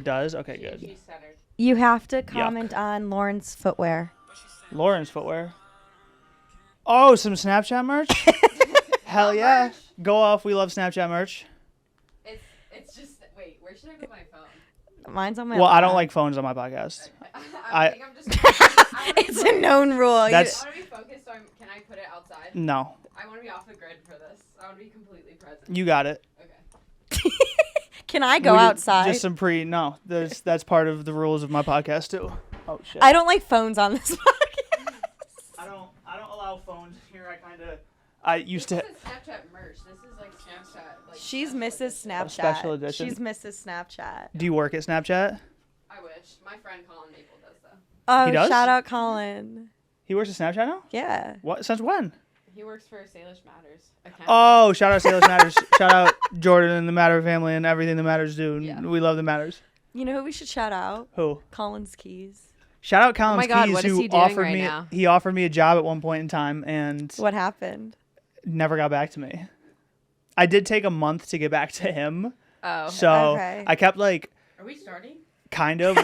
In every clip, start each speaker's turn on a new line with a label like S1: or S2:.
S1: It does? Okay, good.
S2: She's centered.
S3: You have to comment on Lauren's footwear.
S1: Lauren's footwear. Oh, some Snapchat merch? Hell yeah.
S2: Merch?
S1: Go off. We love Snapchat merch.
S2: It's just, wait, where should I put my phone?
S3: Mine's on my
S1: Well, I
S3: lap.
S1: don't like phones on my podcast.
S2: I think I'm just.
S3: It's a known rule.
S1: That's-
S2: I want to be focused, so can I put it outside?
S1: No.
S2: I want to be off the grid for this. I want to be completely present.
S1: You got it.
S2: Okay.
S3: Can I go outside?
S1: Just some no. That's part of the rules of my podcast too. Oh shit.
S3: I don't like phones on this podcast.
S1: I don't allow phones here. I used to.
S2: This is Snapchat merch. This is like Snapchat. Like
S3: She's
S2: special
S3: Mrs.
S2: edition.
S3: Snapchat.
S1: Special edition.
S3: She's Mrs. Snapchat.
S1: Do you work at Snapchat?
S2: I wish. My friend Colin Maple does though.
S3: Oh,
S1: He does?
S3: shout out Colin.
S1: He works at Snapchat now?
S3: Yeah.
S1: What? Since when?
S2: He works for Salish Matters. Account.
S1: Oh, shout out Salish Matters. Shout out Jordan and the Matter family and everything the Matters do.
S2: Yeah.
S1: We love the Matters.
S3: You know who we should shout out?
S1: Who?
S3: Colin's Keys.
S1: Shout out Colin's
S2: my God,
S1: Keys,
S2: what is
S1: who
S2: he doing
S1: offered
S2: right
S1: me.
S2: now?
S1: He offered me a job at one point in time and
S3: What happened?
S1: never got back to me. I did take a month to get back to him,
S2: Oh.
S1: so
S3: Okay.
S1: I kept like
S2: Are we starting?
S1: kind of.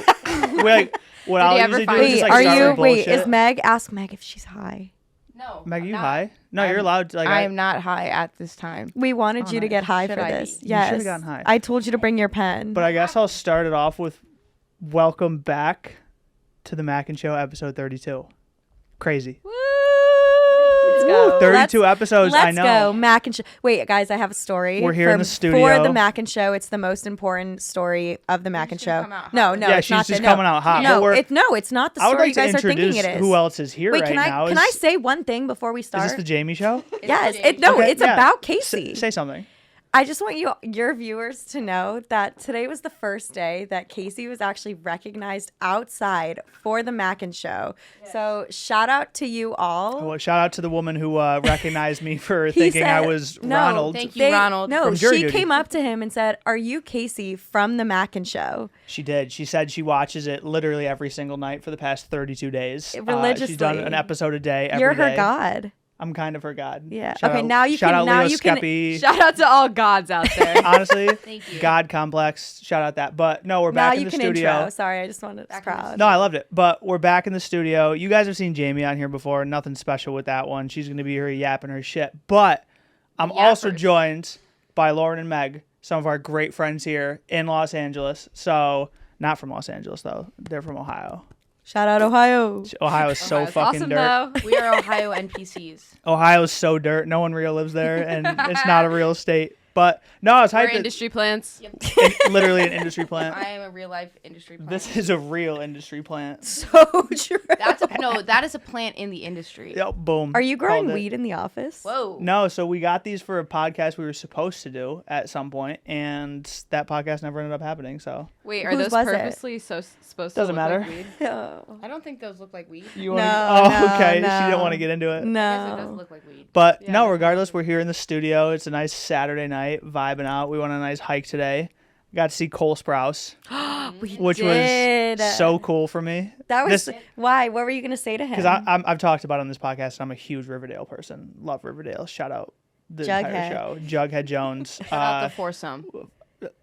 S1: Like what
S2: Did
S1: I'll
S2: he ever
S1: usually do
S2: find-
S1: is
S3: Wait,
S1: just like
S3: are
S1: start
S3: you?
S1: with
S3: Wait,
S1: bullshit.
S3: is Meg? Ask Meg if she's high.
S2: No.
S1: Meg,
S2: I'm
S1: you
S2: not.
S1: high? No, you're
S4: I'm-
S1: allowed. Like
S4: I am not high at this time.
S3: We wanted
S1: Oh,
S3: you to
S1: nice.
S3: get high
S4: Should
S3: for
S4: I
S3: this.
S4: be?
S1: You should've
S3: Yes.
S1: gotten high.
S3: I told you to bring your pen.
S1: But I guess I'll start it off with welcome back to the Mackin Show, episode 32. Crazy.
S3: Woo!
S2: Let's
S3: go.
S1: 32 episodes. I
S3: Let's
S1: know.
S3: go, Mackin Show. Wait, guys, I have a story.
S1: We're here in the
S3: For
S1: studio.
S3: the Mackin Show. It's the most important story of the Mackin
S4: just gonna
S3: Show.
S4: come out
S3: No,
S4: hot.
S3: no,
S1: Yeah,
S3: it's
S1: she's
S3: not
S1: just
S3: the,
S1: coming out hot.
S3: No,
S1: But we're-
S3: it's not the
S1: I would
S3: story
S1: like
S3: you
S1: to
S3: guys are thinking
S1: introduce
S3: it is.
S1: who else is here
S3: Wait,
S1: right now.
S3: can I say one thing before we
S1: Is
S3: start?
S1: this the Jamie Show?
S3: Yes,
S2: Jamie
S3: no,
S2: Show?
S1: Okay,
S3: it's
S1: yeah.
S3: about Casey.
S1: Say something.
S3: I just want your viewers to know that today was the first day that Casey was actually recognized outside for the Mackin Show. Yes. So shout out to you all.
S1: Well, shout out to the woman who recognized me for
S3: He
S1: thinking I
S3: said-
S1: was
S3: no,
S1: Ronald.
S4: Thank you, Ronald.
S3: No,
S1: from Jury
S3: she
S1: Duty.
S3: came up to him and said, "Are you Casey from the Mackin Show?"
S1: She did. She said she watches it literally every single night for the past 32 days.
S3: Religiously.
S1: She's done an episode a day every
S3: You're her
S1: day.
S3: god.
S1: I'm kind of her god.
S3: Yeah.
S1: Shout
S3: Okay,
S1: out-
S3: now you
S1: shout
S3: can-
S1: out
S3: now
S1: Leo
S3: you can-
S1: Skeppy.
S2: Shout out to all gods out there.
S1: Honestly,
S4: Thank you.
S1: God complex. Shout out that. But no, we're
S3: Now
S1: back in
S3: you
S1: the
S3: can
S1: studio.
S3: intro. Sorry, I just wanted to proud.
S1: No, I loved it. But we're back in the studio. You guys have seen Jamie on here before. Nothing special with that one. She's going to be here yapping her shit. But I'm also
S2: Yappers.
S1: joined by Lauren and Meg, some of our great friends here in Los Angeles. So, not from Los Angeles, though. They're from Ohio.
S3: Shout out Ohio.
S1: Ohio is so
S2: Ohio's
S1: fucking
S2: awesome,
S1: dirt.
S2: though.
S4: We are Ohio NPCs.
S1: Ohio is so dirt. No one real lives there, and it's not a real state. But no, I was
S2: We're
S1: hyped. that-
S2: industry plants.
S1: literally an industry plant.
S4: I am a real life industry plant.
S1: This is a real industry plant.
S3: So true.
S4: That is a plant in the industry.
S1: Yep, boom.
S3: Are you growing
S1: Called it.
S3: weed in the office?
S4: Whoa.
S1: No, so we got these for a podcast we were supposed to do at some point, and that podcast never ended up happening. So
S2: Wait, are
S3: Whose
S2: those
S3: was it?
S2: purposely supposed to
S1: Doesn't
S2: look
S1: matter.
S2: like weed?
S3: No.
S4: I don't think those look like weed.
S1: you
S3: No,
S1: wanna,
S3: no,
S1: okay. She
S3: no.
S1: didn't want to get into it.
S4: I guess it does
S3: No.
S4: look like weed.
S1: But
S2: Yeah,
S1: no,
S2: no.
S1: regardless, we're here in the studio. It's a nice Saturday night, vibing out. We went on a nice hike today. Got to see Cole Sprouse,
S3: We
S1: which
S3: did.
S1: was so cool for me.
S3: That was
S1: This-
S3: why. What were you gonna say to him?
S1: Because I've talked about it on this podcast. I'm a huge Riverdale person. Love Riverdale. Shout out the entire
S3: Jughead.
S1: show. Jughead Jones.
S4: Shout out the foursome.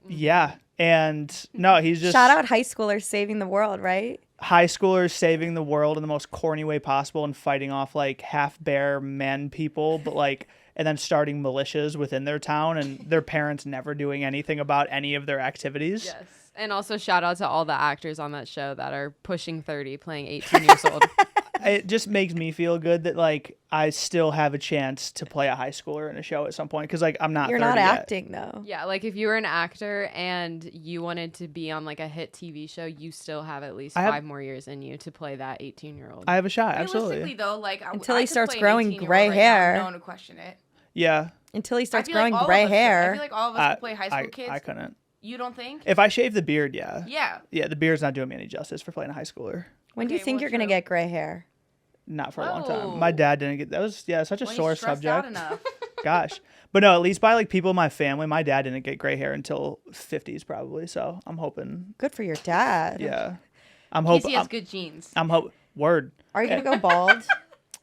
S1: Yeah. And no, he's just
S3: Shout out high schoolers saving the world, right?
S1: high schoolers saving the world in the most corny way possible and fighting off like half bear men people, but like, and then starting militias within their town and their parents never doing anything about any of their activities.
S2: Yes. And also shout out to all the actors on that show that are pushing 30, playing 18 years old.
S1: It just makes me feel good that like I still have a chance to play a high schooler in a show at some point because like I'm not.
S3: You're
S1: 30
S3: not
S1: yet.
S3: acting though.
S2: Yeah, like if you were an actor and you wanted to be on like a hit TV show, you still have at least
S1: I have-
S2: 5 more years in you to play that 18-year-old.
S1: I have a shot.
S4: Realistically,
S1: Absolutely.
S4: though, like
S3: Until
S4: I
S3: he
S4: could
S3: starts
S4: play an
S3: growing
S4: 18-year-old
S3: gray
S4: right now,
S3: hair.
S4: No one would question it.
S1: Yeah.
S3: Until he starts
S4: I feel
S3: growing
S4: like all
S3: gray
S4: of us could. I
S3: hair.
S4: feel like all of us could play high school kids.
S1: I couldn't.
S4: You don't think?
S1: If I shave the beard, yeah.
S4: Yeah.
S1: Yeah, the beard's not doing me any justice for playing a high schooler.
S3: When do you
S4: Okay,
S3: think
S4: well,
S3: you're gonna
S4: true.
S3: get gray hair?
S1: Not for a long time.
S4: Whoa.
S1: My dad didn't get that was such a
S4: When
S1: sore
S4: you're stressed out
S1: subject.
S4: enough.
S1: Gosh. But no, at least by like people in my family, my dad didn't get gray hair until 50s probably. So I'm hoping.
S3: Good for your dad.
S1: Yeah. I'm hoping.
S4: Casey has good genes.
S1: I'm hope. Word.
S3: Are you gonna go bald?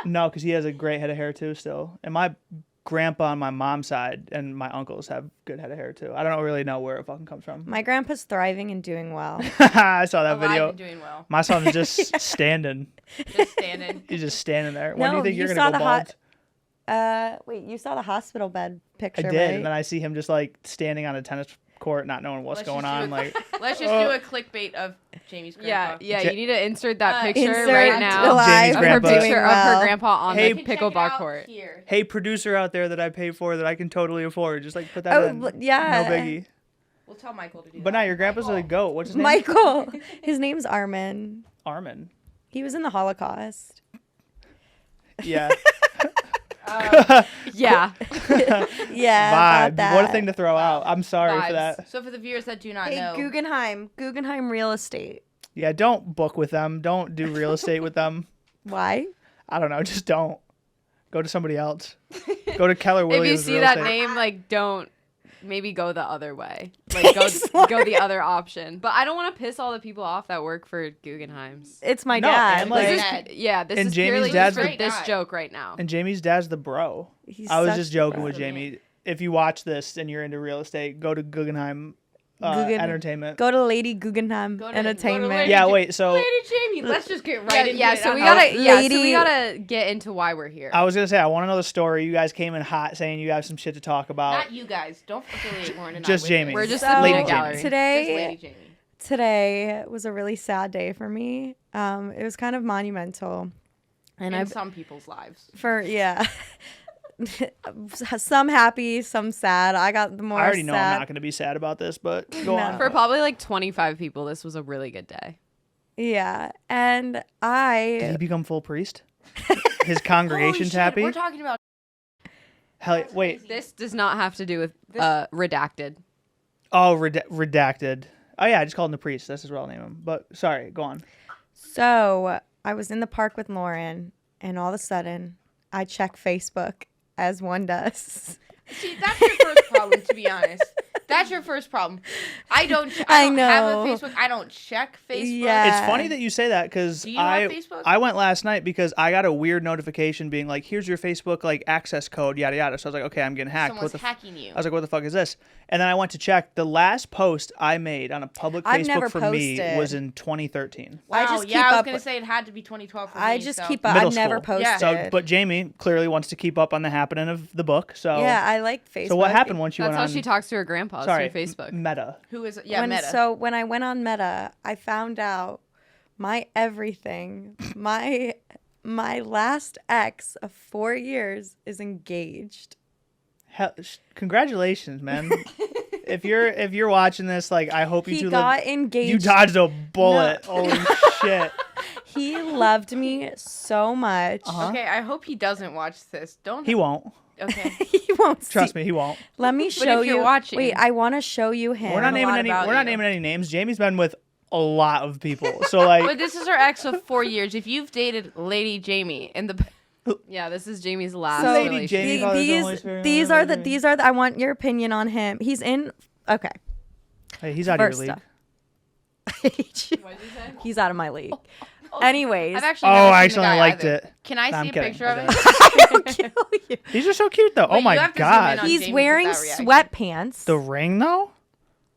S1: No, because he has a great head of hair too still. And my grandpa on my mom's side and my uncles have good head of hair too. I don't really know where it fucking comes from.
S3: My grandpa's thriving and doing well.
S1: I saw that
S4: Alive
S1: video.
S4: and doing well.
S1: My son's just standing.
S4: Just standing.
S1: He's just standing there. When do you
S3: No,
S1: think
S3: you
S1: you're
S3: saw
S1: gonna go
S3: the
S1: bald?
S3: Wait, you saw the hospital bed picture,
S1: I did,
S3: right?
S1: and then I see him just like standing on a tennis court, not knowing what's going on. Like,
S4: Let's just do a clickbait of Jamie's
S2: Yeah,
S4: grandpa.
S2: yeah. You need to insert that picture
S3: Insert
S2: right now.
S3: live
S1: Jamie's
S2: Of her
S1: grandpa.
S3: doing
S2: picture of
S3: well.
S2: her grandpa on
S1: Hey,
S2: the
S4: Check it
S2: pickleball
S4: out
S2: court.
S4: Here.
S1: hey, producer out there that I pay for that I can totally afford, just like put that in.
S3: Yeah.
S1: No biggie.
S4: We'll tell Michael to do that.
S1: But now your grandpa's a goat. What's his name?
S3: Michael. His name's Armin.
S1: Armin.
S3: He was in the Holocaust.
S1: Yeah.
S2: Yeah.
S3: Yeah,
S1: Vibe.
S3: about that.
S1: What a thing to throw out. I'm sorry for
S2: Vibes.
S1: that.
S4: So for the viewers that do not
S3: Hey,
S4: know,
S3: Guggenheim Real Estate.
S1: Yeah, don't book with them. Don't do real estate with them.
S3: Why?
S1: I don't know. Just don't. Go to somebody else. Go to Keller
S2: If
S1: Williams.
S2: you see
S1: Real
S2: that
S1: Estate.
S2: name, like, don't. Maybe go the other way. Like, go the other option. But I don't want to piss all the people off that work for Guggenheim's.
S3: It's my
S1: No,
S3: dad.
S1: and, like-
S2: This
S4: Dad.
S2: is, yeah, this
S1: And
S2: is
S1: Jamie's
S2: purely
S1: dad's
S2: just for
S4: the-
S2: this
S4: Great guy.
S2: joke right now.
S1: And Jamie's dad's the bro.
S3: He's
S1: I was
S3: such
S1: just
S3: the
S1: joking
S3: bro.
S1: with Jamie. If you watch this and you're into real estate, go to Guggenheim
S3: Guggen-
S1: Entertainment.
S3: Go to Lady Guggenheim
S4: Go to
S3: Entertainment.
S4: Lady-
S1: Yeah, wait. So
S4: Lady Jamie, let's just get right into
S2: yeah,
S4: it.
S2: so we
S4: I'm
S2: gotta,
S4: out.
S2: yeah, so
S3: Lady-
S2: we gotta get into why we're here.
S1: I was gonna say I want to know the story. You guys came in hot, saying you have some shit to talk about.
S4: Not you guys. Don't affiliate Warren and
S1: Just
S4: I with
S1: Jamie.
S2: We're
S4: this.
S2: just
S3: So,
S2: the
S1: Lady
S2: peanut
S1: Jamie.
S2: gallery.
S4: Just
S3: Today,
S4: Lady Jamie.
S3: today was a really sad day for me. It was kind of monumental, and
S4: In
S3: I've
S4: some people's lives.
S3: some happy, some sad. I got the more
S1: I already know
S3: sad.
S1: I'm not gonna be sad about this, but go
S3: No.
S1: on.
S2: For probably like 25 people, this was a really good day.
S3: Yeah, and
S1: Did
S3: I
S1: he become full priest? His congregation's
S4: Holy shit,
S1: happy.
S4: We're talking about
S1: Hell, yeah- wait.
S2: This does not have to do with redacted.
S1: Oh, redacted. Oh yeah, I just called him the priest. That's his real name. But sorry, go on.
S3: so I was in the park with Lauren, and all of a sudden, I check Facebook as one does.
S4: See, that's your first problem, to be honest. That's your first problem. I don't have a
S3: know.
S4: Facebook. I don't check Facebook.
S3: Yeah.
S1: It's funny that you say that because
S4: Do you have Facebook?
S1: I went last night because I got a weird notification being like, "Here's your Facebook like access code, yada yada." So I was like, "Okay, I'm getting hacked."
S4: Someone's
S1: what the
S4: hacking you.
S1: I was like, "What the fuck is this?" And then I went to check. The last post I made on a public
S3: I've never
S1: Facebook for me
S3: posted.
S1: was in 2013.
S4: Wow,
S3: I just
S4: yeah,
S3: keep
S4: I was
S3: up
S4: gonna
S3: with-
S4: say it had to be 2012 for me.
S3: I just
S4: so.
S3: keep up.
S1: Middle
S3: I've never
S1: school.
S3: posted.
S4: Yeah.
S1: So, but Jamie clearly wants to keep up on the happening of the book. So
S3: yeah, I like Facebook.
S1: So what happened once you
S2: That's
S1: went
S2: how
S1: on?
S2: she talks to her grandpa
S1: Sorry,
S2: through Facebook.
S1: Meta.
S4: Who is it?
S3: when,
S4: Meta.
S3: So when I went on Meta, I found out my everything, my last ex of 4 years is engaged.
S1: Hell, congratulations, man. if you're watching this, like I hope you
S3: He
S1: two
S3: got
S1: live.
S3: engaged.
S1: You dodged a bullet. Holy shit.
S3: He loved me so much.
S4: Okay, I hope he doesn't watch this. Don't.
S1: He won't.
S4: Okay.
S3: He won't
S1: Trust
S3: see.
S1: me, he won't.
S3: Let me
S4: if
S3: show
S4: you're
S3: you.
S4: watching-
S3: Wait, I want to show you him.
S1: We're not
S4: a
S1: naming
S4: lot
S1: any.
S4: about
S1: We're not
S4: you.
S1: naming any names. Jamie's been with a lot of people. So like,
S4: But this is her ex of 4 years. If you've dated Lady Jamie in the
S2: Yeah, this is Jamie's last
S3: So-
S1: Lady
S2: relationship.
S1: Jamie,
S3: The-
S1: Father, Son, Holy Spirit,
S3: these are the. I want your opinion on him. He's in. Okay.
S1: hey, he's out of your
S3: First
S1: league.
S3: off. He's out of my league. Anyways,
S4: I've actually
S1: Oh,
S4: never
S1: I
S4: seen the
S1: accidentally
S4: guy
S1: liked
S4: either.
S1: it.
S4: Can I
S1: Nah,
S4: see
S1: I'm
S4: a
S1: kidding.
S4: picture of
S1: I
S4: it?
S3: I'll kill you.
S1: These are so cute though. Oh
S4: Wait,
S1: my
S4: you have to zoom in
S1: god.
S4: on-
S3: He's
S4: James
S3: wearing
S4: with that reaction.
S3: sweatpants.
S1: The ring though.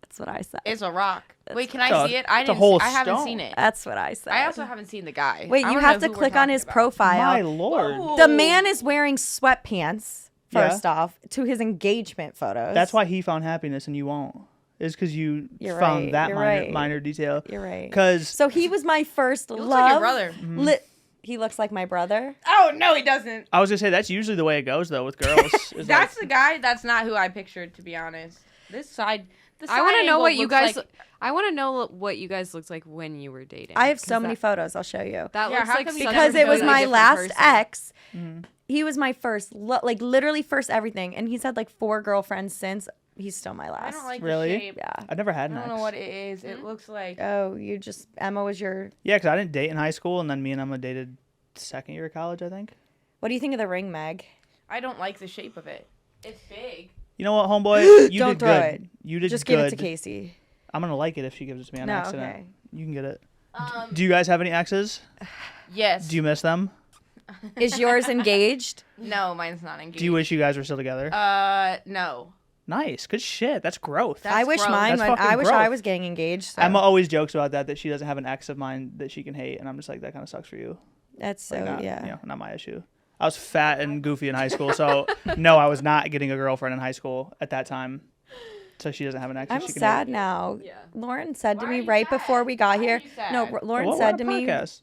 S3: That's what I said.
S4: It's a rock. Wait, can
S1: It's
S4: I
S1: a-
S4: see it? I
S1: it's a
S4: didn't.
S1: whole
S4: I haven't
S1: stone.
S4: seen it.
S3: That's what I said.
S4: I also haven't seen the guy.
S3: Wait,
S4: I
S3: you
S4: wanna
S3: have
S4: know
S3: to
S4: who we're
S3: click on
S4: talking
S3: his
S4: about.
S3: profile.
S1: My lord.
S4: Whoa.
S3: The man is wearing sweatpants.
S1: Yeah.
S3: First off, to his engagement photos.
S1: That's why he found happiness and you won't. Is because you
S3: You're
S1: found
S3: right,
S1: that
S3: you're
S1: minor,
S3: right.
S1: minor detail.
S3: You're right.
S1: Because
S3: So he was my first
S4: He
S3: love.
S4: looks like your brother.
S3: He looks like my brother.
S4: Oh no, he doesn't.
S1: I was gonna say that's usually the way it goes though with girls. is
S4: That's
S1: like,
S4: the guy. That's not who I pictured, to be honest. This side. The side
S2: I want to know
S4: angle
S2: what you
S4: looks
S2: guys.
S4: like-
S2: I want to know what you guys looked like when you were dating.
S3: I have so
S2: 'Cause
S3: many photos. I'll show you.
S2: That
S4: Yeah,
S2: looks
S4: how
S2: like
S4: come you
S2: such
S3: Because
S2: a
S3: it was
S2: completely
S3: my
S2: different
S3: last
S2: person.
S3: ex. He was my first, like literally first everything, and he's had like 4 girlfriends since. He's still my last.
S4: I don't like
S1: Really?
S4: the shape.
S3: Yeah.
S1: I never had
S4: I
S1: an
S4: don't
S1: ex.
S4: know what it is. It looks like.
S3: Oh, you just Emma was your.
S1: Yeah, because I didn't date in high school, and then me and Emma dated second year of college, I think.
S3: What do you think of the ring, Meg?
S4: I don't like the shape of it. It's big.
S1: You know what, homeboy? You
S3: Don't
S1: did
S3: throw
S1: good.
S3: it.
S1: You did
S3: Just
S1: good.
S3: give it to Casey.
S1: I'm gonna like it if she gives it to me on
S3: No,
S1: accident.
S3: okay.
S1: You can get it.
S4: Um,
S1: Do you guys have any exes?
S4: yes.
S1: Do you miss them?
S3: Is yours engaged?
S4: No, mine's not engaged.
S1: Do you wish you guys were still together?
S4: No.
S1: Nice. Good shit. That's growth.
S3: I wish
S4: gross.
S3: mine.
S1: That's fucking
S3: I wish I
S1: growth.
S3: was getting engaged. So.
S1: Emma always jokes about that she doesn't have an ex of mine that she can hate, and I'm just like, that kind of sucks for you.
S3: That's so
S1: Like,
S3: yeah.
S1: You know, not my issue. I was fat and goofy in high school, so no, I was not getting a girlfriend in high school at that time. So she doesn't have an ex.
S3: I'm
S1: she can
S3: sad
S1: hate.
S3: now.
S2: Yeah.
S3: Lauren said to
S4: Why
S3: me
S4: are you
S3: right
S4: sad?
S3: before we got
S4: Why
S3: here.
S4: are you sad?
S3: No, Lauren
S1: What,
S3: said
S1: what
S3: to me.
S1: podcast?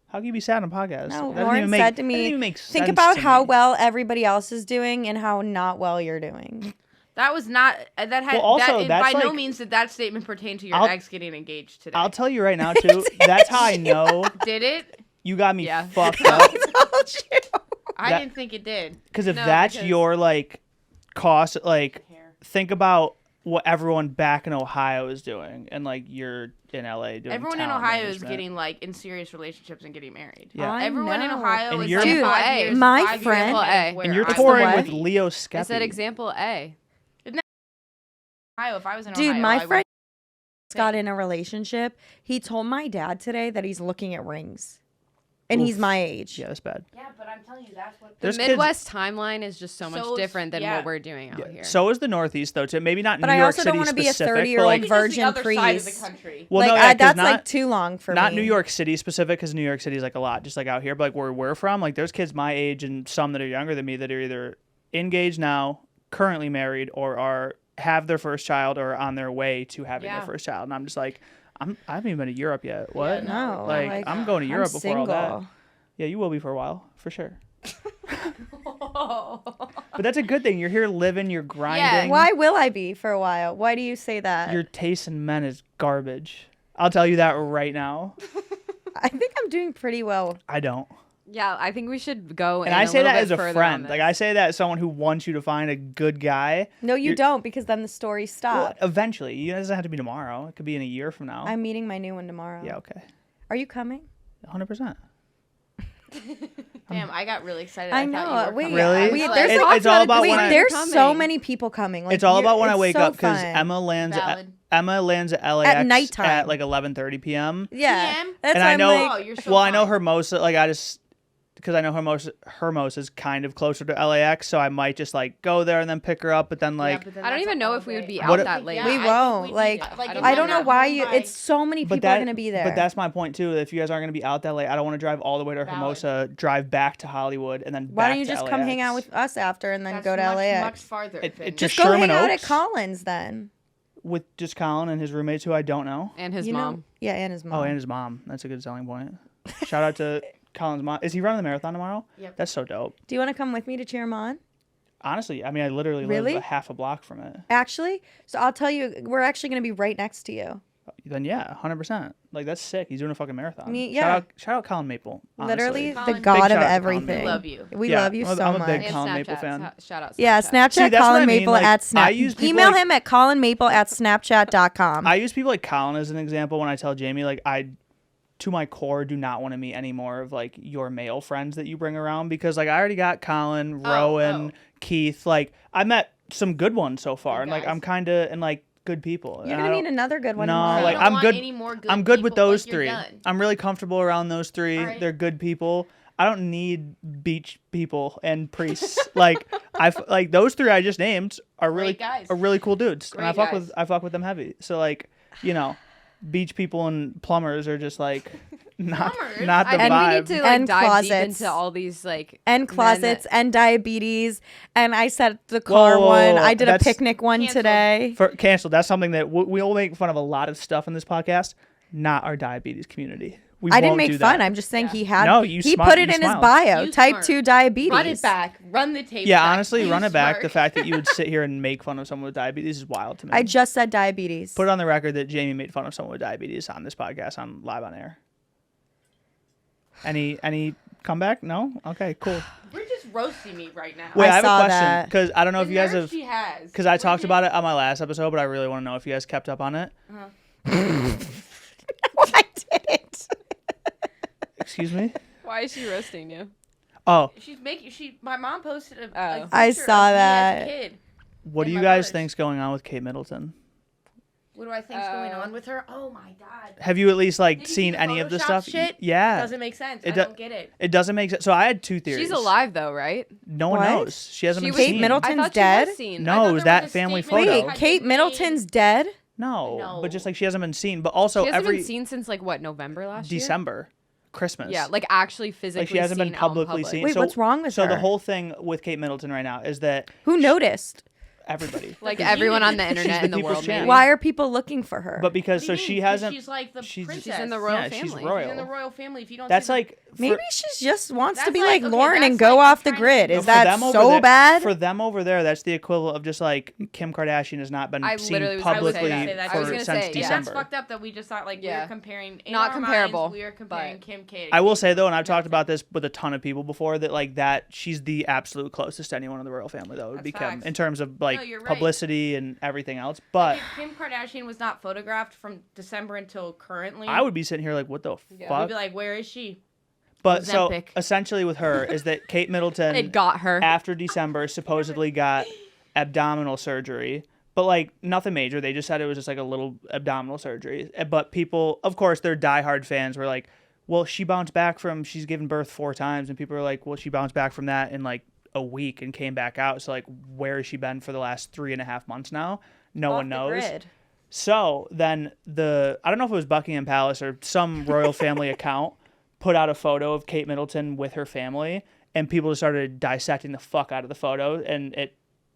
S1: How can you be sad on a podcast?
S3: No,
S1: That doesn't
S3: Lauren
S1: even make-
S3: said to
S1: that doesn't
S3: me,
S1: even make
S3: think
S1: sense
S3: about
S1: to
S3: how
S1: me.
S3: well everybody else is doing and how not well you're doing.
S4: That was not. That had.
S1: Well, also,
S4: that,
S1: that's
S4: by no
S1: like-
S4: means did that statement pertain to your
S1: I'll-
S4: ex getting engaged today.
S1: I'll tell you right now, too. That's how I know
S4: Did it?
S1: you got me
S2: Yeah.
S1: fucked up.
S4: I
S1: That-
S4: didn't think it did.
S1: Because if
S2: No,
S1: that's
S2: because-
S1: your like cost, like think about what everyone back in Ohio is doing, and like you're in LA doing.
S4: Everyone in
S1: talent
S4: Ohio is
S1: management.
S4: getting like in serious relationships and getting married.
S1: Yeah.
S3: I
S4: Everyone in
S3: know.
S4: Ohio
S1: And
S4: is
S1: you're-
S4: like
S3: Dude,
S4: 5
S2: A.
S4: years.
S3: My
S4: 5 years
S3: friend-
S4: ahead of
S2: A.
S4: where
S1: And you're
S4: I
S1: touring
S4: was.
S1: with Leo Skeppy.
S2: I said example A.
S4: Ohio. If I was in
S3: Dude,
S4: Ohio,
S3: my
S4: I would-
S3: friend got in a relationship. He told my dad today that he's looking at rings. And he's
S1: Oof.
S3: my age.
S1: Yeah, that's bad.
S4: Yeah, but I'm telling you, that's what.
S2: The
S1: There's kids-
S2: Midwest timeline is just so much
S4: So-
S2: different than
S4: yeah.
S2: what we're doing out
S1: Yeah.
S2: here.
S1: So is the Northeast though too. Maybe not
S3: But
S1: New
S3: I
S1: York
S3: also
S1: City
S3: don't wanna be a
S1: specific,
S3: 30-year-old
S1: but, like,
S4: Maybe just
S3: virgin
S4: the other side of the
S3: priest.
S4: country.
S1: well,
S3: like
S1: no, yeah, 'cause
S3: that's
S1: not,
S3: like too long for
S1: not
S3: me.
S1: New York City specific, because New York City is like a lot, just like out here. But like where we're from, like there's kids my age and some that are younger than me that are either engaged now, currently married, or have their first child or on their way to having
S4: Yeah.
S1: their first child. And I'm just like, I haven't even been to Europe yet. What?
S3: No,
S1: Like, I'm going to
S3: I'm
S1: Europe before all that.
S3: single.
S1: Yeah, you will be for a while, for sure. But that's a good thing. You're here living, you're grinding.
S3: Why will I be for a while? Why do you say that?
S1: Your taste in men is garbage. I'll tell you that right now.
S3: I think I'm doing pretty well.
S1: I don't.
S2: Yeah, I think we should go.
S1: And
S2: in
S1: I
S2: a
S1: say
S2: little
S1: that
S2: bit
S1: as a
S2: further
S1: friend.
S2: on
S1: Like
S2: this.
S1: I say that as someone who wants you to find a good guy.
S3: No, you
S1: You're-
S3: don't, because then the story
S1: Well,
S3: stops.
S1: eventually. It doesn't have to be tomorrow. It could be in a year from now.
S3: I'm meeting my new one tomorrow.
S1: Yeah, okay.
S3: Are you coming?
S1: 100%.
S4: Damn, I got really excited.
S3: I
S4: thought
S3: know.
S4: you were
S3: Wait,
S4: coming.
S1: Really?
S4: I was
S3: Wait,
S4: like,
S3: there's
S1: It-
S3: like-
S1: it's all about
S3: Wait,
S1: when I,
S3: there's
S2: coming.
S3: so many people coming. Like,
S1: it's all about when I
S3: it's
S1: wake
S3: so
S1: up because
S3: fun.
S1: Emma lands
S4: Valid.
S1: at LAX
S3: At nighttime.
S1: at like 11:30 p.m.
S3: Yeah,
S4: PM?
S3: that's
S1: And
S3: why
S1: I
S3: I'm
S1: know,
S3: like,
S4: Oh, you're so
S1: well, I know
S4: fine.
S1: Hermosa, like I just, because I know Hermosa is kind of closer to LAX, so I might just like go there and then pick her up, but then like,
S4: but then
S2: I don't
S4: that's
S2: even
S4: a
S2: know
S4: whole
S2: if we would
S4: day.
S2: be
S4: I
S2: out
S1: What-
S4: don't
S2: that
S4: think-
S2: late.
S4: yeah,
S3: we
S4: I think
S3: won't.
S4: need
S3: Like,
S4: to.
S2: I
S3: I
S2: don't
S3: don't
S2: know.
S3: know
S4: Not
S3: why
S4: home
S3: you.
S4: by-
S3: It's so many
S1: But
S3: people are
S1: that-
S3: gonna be there.
S1: But that's my point too. If you guys aren't going to be out that late, I don't want to drive all the way to
S4: Valid.
S1: Hermosa, drive back to Hollywood, and then
S3: Why
S1: back
S3: don't you
S1: to
S3: just
S1: LAX.
S3: come hang out with us after and then
S4: That's
S3: go to
S4: much,
S3: LAX?
S4: much farther.
S1: It
S4: Finn.
S1: just
S3: Just go
S1: Sherman
S3: hang out at
S1: Oaks?
S3: Collins then.
S1: with just Colin and his roommates who I don't know.
S2: And his
S3: You
S2: mom.
S3: know, yeah, and his mom.
S1: Oh, and his mom. That's a good selling point. Shout out to Colin's mom. Is he running the marathon tomorrow?
S4: Yep.
S1: That's so dope.
S3: Do you want to come with me to cheer him on?
S1: Honestly, I mean, I literally
S3: Really?
S1: live a half a block from it.
S3: Actually, so I'll tell you, we're actually gonna be right next to you.
S1: Then yeah, 100%. Like that's sick. He's doing a fucking marathon.
S3: Yeah.
S1: Shout out Colin Maple. Honestly.
S3: Literally,
S4: Colin,
S3: the
S4: big
S3: god
S1: shout
S3: of
S1: out to Colin
S3: everything.
S4: We love you.
S3: We
S1: Yeah,
S3: love you
S1: I'm
S3: so
S1: a
S3: much.
S1: big
S2: And
S1: Colin
S2: Snapchat.
S1: Maple fan.
S2: Shout out.
S3: Yeah,
S2: Snapchat.
S3: Snapchat
S1: See, that's what
S3: Colin
S1: I mean,
S3: Maple
S1: like,
S3: at
S1: I
S3: Snap.
S1: use people
S3: Email
S1: like-
S3: him at colinmaple at snapchat.com.
S1: I use people like Colin as an example when I tell Jamie like I, to my core, do not want to meet any more of like your male friends that you bring around because like I already got Colin, Rowan, Keith. Like I met some good ones so far, and like
S4: guys.
S1: I'm kind of and like good people.
S3: You're
S1: And
S3: gonna
S1: I
S3: meet
S1: don't-
S3: another good one
S1: No,
S3: tomorrow.
S1: like
S4: You don't
S1: I'm
S4: want
S1: good.
S4: any more good
S1: I'm good with
S4: people,
S1: those
S4: like, you're
S1: 3.
S4: done.
S1: I'm really comfortable around those 3.
S4: All right.
S1: They're good people. I don't need beach people and priests. like like those 3 I just named are really
S4: Great guys.
S1: are really cool dudes, and I
S4: Great
S1: fuck with them heavy. So like beach people and plumbers are just like not
S4: Plumbers?
S1: not the
S2: And we
S1: vibe.
S2: need to like
S3: And
S2: dive
S3: closets.
S2: deep into all these like
S3: and
S2: men
S3: closets
S2: that-
S3: and diabetes. And I said the car
S1: Whoa,
S3: one. I did a
S1: that's-
S3: picnic one
S4: Canceled.
S3: today.
S1: For canceled. That's something that we'll make fun of a lot of stuff in this podcast. Not our diabetes community. We
S3: I didn't
S1: won't
S3: make
S1: do
S3: fun.
S1: that.
S3: I'm just saying
S4: Yeah.
S3: he had.
S1: No, you
S3: he
S1: smart-
S3: put it
S1: you
S3: in his
S1: smiled.
S3: bio.
S4: You
S3: Type
S4: smart.
S3: 2 diabetes.
S4: Run it back. Run the tape.
S1: Yeah,
S4: back.
S1: honestly,
S4: You
S1: run it back.
S4: smirk.
S1: The fact that you would sit here and make fun of someone with diabetes is wild to me.
S3: I just said diabetes.
S1: Put it on the record that Jamie made fun of someone with diabetes on this podcast on live on air. Any comeback? No? Okay, cool.
S4: You're just roasting me right now.
S1: Wait,
S3: I
S1: I have a
S3: saw
S1: question
S3: that.
S1: because I don't know if
S4: The
S1: you guys
S4: nerve
S1: have
S4: She has.
S1: because I talked about it on my last episode, but I really want to know if you guys kept up on it.
S3: I didn't.
S1: Excuse me?
S2: Why is she roasting you?
S1: Oh,
S4: She's making. My mom posted a.
S2: Oh.
S3: I
S4: picture
S3: saw
S4: of me as a
S3: that.
S4: kid.
S1: what do
S4: In
S1: you
S4: my
S1: guys
S4: purse.
S1: think's going on with Kate Middleton?
S4: What do I think's going on with her? Oh my god.
S1: Have you at least like
S4: Did you
S1: seen
S4: see the
S1: any of the
S4: Photoshop
S1: stuff?
S4: shit?
S1: Yeah.
S4: Doesn't make sense.
S1: It
S4: I don't get it.
S1: It doesn't make sense. So I had two theories.
S2: She's alive though, right?
S1: No one
S3: What?
S1: knows. She hasn't
S2: She
S1: been
S2: was-
S1: seen.
S3: Kate Middleton's
S2: I thought
S3: dead?
S2: She was seen.
S1: No,
S4: I thought
S1: it was
S4: there
S1: that
S4: was a
S1: family
S4: statement
S1: photo.
S3: Wait,
S4: had
S3: Kate
S4: been
S3: Middleton's dead?
S1: No,
S4: No.
S1: but just like she hasn't been seen. But also
S2: She hasn't
S1: every
S2: been seen since like what, November last year?
S1: December, Christmas.
S2: Yeah, like actually physically
S1: like she hasn't been
S2: seen out in
S1: publicly
S2: public.
S1: seen.
S3: Wait,
S1: so,
S3: what's wrong with
S1: so
S3: her?
S1: the whole thing with Kate Middleton right now is that
S3: Who noticed?
S1: everybody.
S2: Like everyone on the internet
S1: the
S2: in the
S1: people's
S2: world.
S1: champ.
S2: Maybe.
S3: Why are people looking for her?
S1: But because so she hasn't.
S4: She's like the princess.
S2: She's in the royal
S1: yeah,
S2: family.
S1: she's
S4: She's
S1: royal.
S4: in the royal family. If you don't
S1: That's
S4: see
S1: like
S3: Maybe she just wants to
S4: That's
S3: be
S4: like-
S3: like
S4: okay,
S3: Lauren and
S4: that's
S3: go
S4: like
S3: off the
S4: trying to-
S3: grid.
S1: No,
S3: Is
S1: for
S3: that
S1: them over
S3: so
S1: there-
S3: bad?
S1: For them over there, that's the equivalent of just like Kim Kardashian has not been
S2: I
S1: seen
S2: literally was gonna
S1: publicly
S2: say
S4: that.
S1: for
S4: I was
S2: gonna
S1: since
S2: say, yeah.
S4: And
S1: December.
S4: that's fucked up that we just thought like
S2: Yeah.
S4: we're comparing. In
S2: Not
S4: our
S2: comparable,
S4: Minds, we are comparing
S2: but-
S4: Kim K.
S1: I will say though, and I've talked about this with a ton of people before, that like that she's the absolute closest to anyone in the royal family though would
S4: That's
S1: be Kim
S4: facts.
S1: in terms of like
S4: you're right.
S1: publicity and everything else. But
S4: If Kim Kardashian was not photographed from December until currently,
S1: I would be sitting here like, what the
S2: Yeah.
S1: fuck?
S4: we'd be like, where is she?
S1: But so
S4: Ozempic.
S1: essentially with her is that Kate Middleton
S2: It got her.
S1: after December supposedly got abdominal surgery, but like nothing major. They just said it was just like a little abdominal surgery. But people, of course, their diehard fans were like, well, she's given birth 4 times. And people are like, well, she bounced back from that in like a week and came back out. So like, where has she been for the last 3.5 months now? No
S3: Off
S1: one
S3: the
S1: knows.
S3: grid.
S1: So then I don't know if it was Buckingham Palace or some royal family account put out a photo of Kate Middleton with her family, and people just started dissecting the fuck out of the photo. And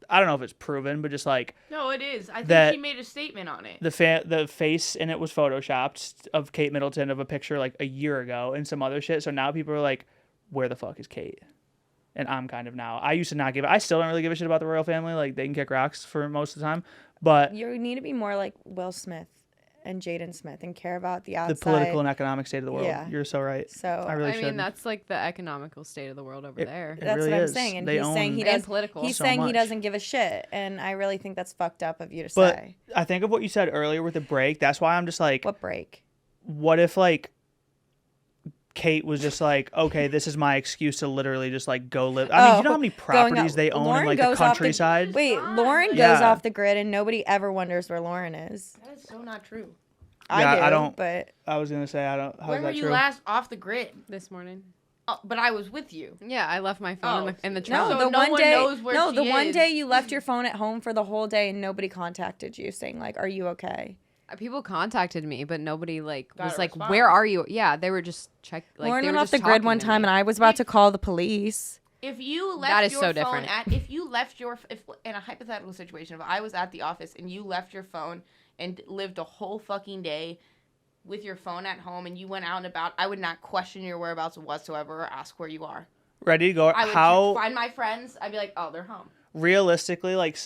S1: I don't know if it's proven, but just like
S4: No, it is. I think
S1: That-
S4: she made a statement on it.
S1: the face in it was photoshopped of Kate Middleton of a picture like a year ago and some other shit. So now people are like, where the fuck is Kate? And I'm kind of now. I used to not I still don't really give a shit about the royal family. Like they can kick rocks for most of the time, but
S3: You need to be more like Will Smith and Jaden Smith and care about the
S1: the
S3: outside.
S1: political and economic state of the world.
S3: Yeah.
S1: You're so right.
S3: So
S1: I really
S2: I
S1: should.
S2: mean, that's like the economical state of the world over there.
S1: It
S3: that's
S1: really
S3: what I'm
S1: is.
S3: saying. And
S1: They
S3: he's saying
S1: own-
S3: he
S2: And
S3: does.
S2: political.
S3: He's
S1: so
S3: saying he
S1: much.
S3: doesn't give a shit, and I really think that's fucked up of you to
S1: But
S3: say.
S1: I think of what you said earlier with the break. That's why I'm just like,
S3: What break?
S1: what if like Kate was just like, okay, this is my excuse to literally just like go live. I mean, you know how many properties they own in like the countryside?
S3: Wait, Lauren goes
S1: Yeah.
S3: off the grid, and nobody ever wonders where Lauren is.
S4: That is so not true.
S1: Yeah,
S3: I
S1: I
S3: do,
S1: don't-
S3: But
S1: I was gonna say I don't. How's
S4: When were
S1: that
S4: you
S1: true?
S4: last off the grid?
S2: This morning.
S4: Oh, but I was with you.
S2: Yeah, I left my phone in the
S3: no,
S2: trunk.
S4: So
S3: the
S4: no
S3: one
S4: one
S3: day,
S4: knows where
S3: no,
S4: she
S3: the one
S4: is.
S3: day you left your phone at home for the whole day, and nobody contacted you saying like, "Are you okay?"
S2: People contacted me, but nobody like
S4: Got
S2: was
S4: a
S2: like,
S4: response.
S2: "Where are you?" Yeah, they were just
S3: Lauren
S2: they
S3: went
S2: were
S3: off the
S2: just
S3: grid
S2: talking
S3: one
S2: to
S3: time,
S2: me.
S3: and I was about to call the police.
S4: If you left
S2: That is
S4: your
S2: so
S4: phone
S2: different.
S4: if you left your if in a hypothetical situation, if I was at the office and you left your phone and lived a whole fucking day with your phone at home and you went out and about, I would not question your whereabouts whatsoever or ask where you are.
S1: Ready to go?
S4: I would
S1: How
S4: find my friends. I'd be like, oh, they're home.
S1: realistically, like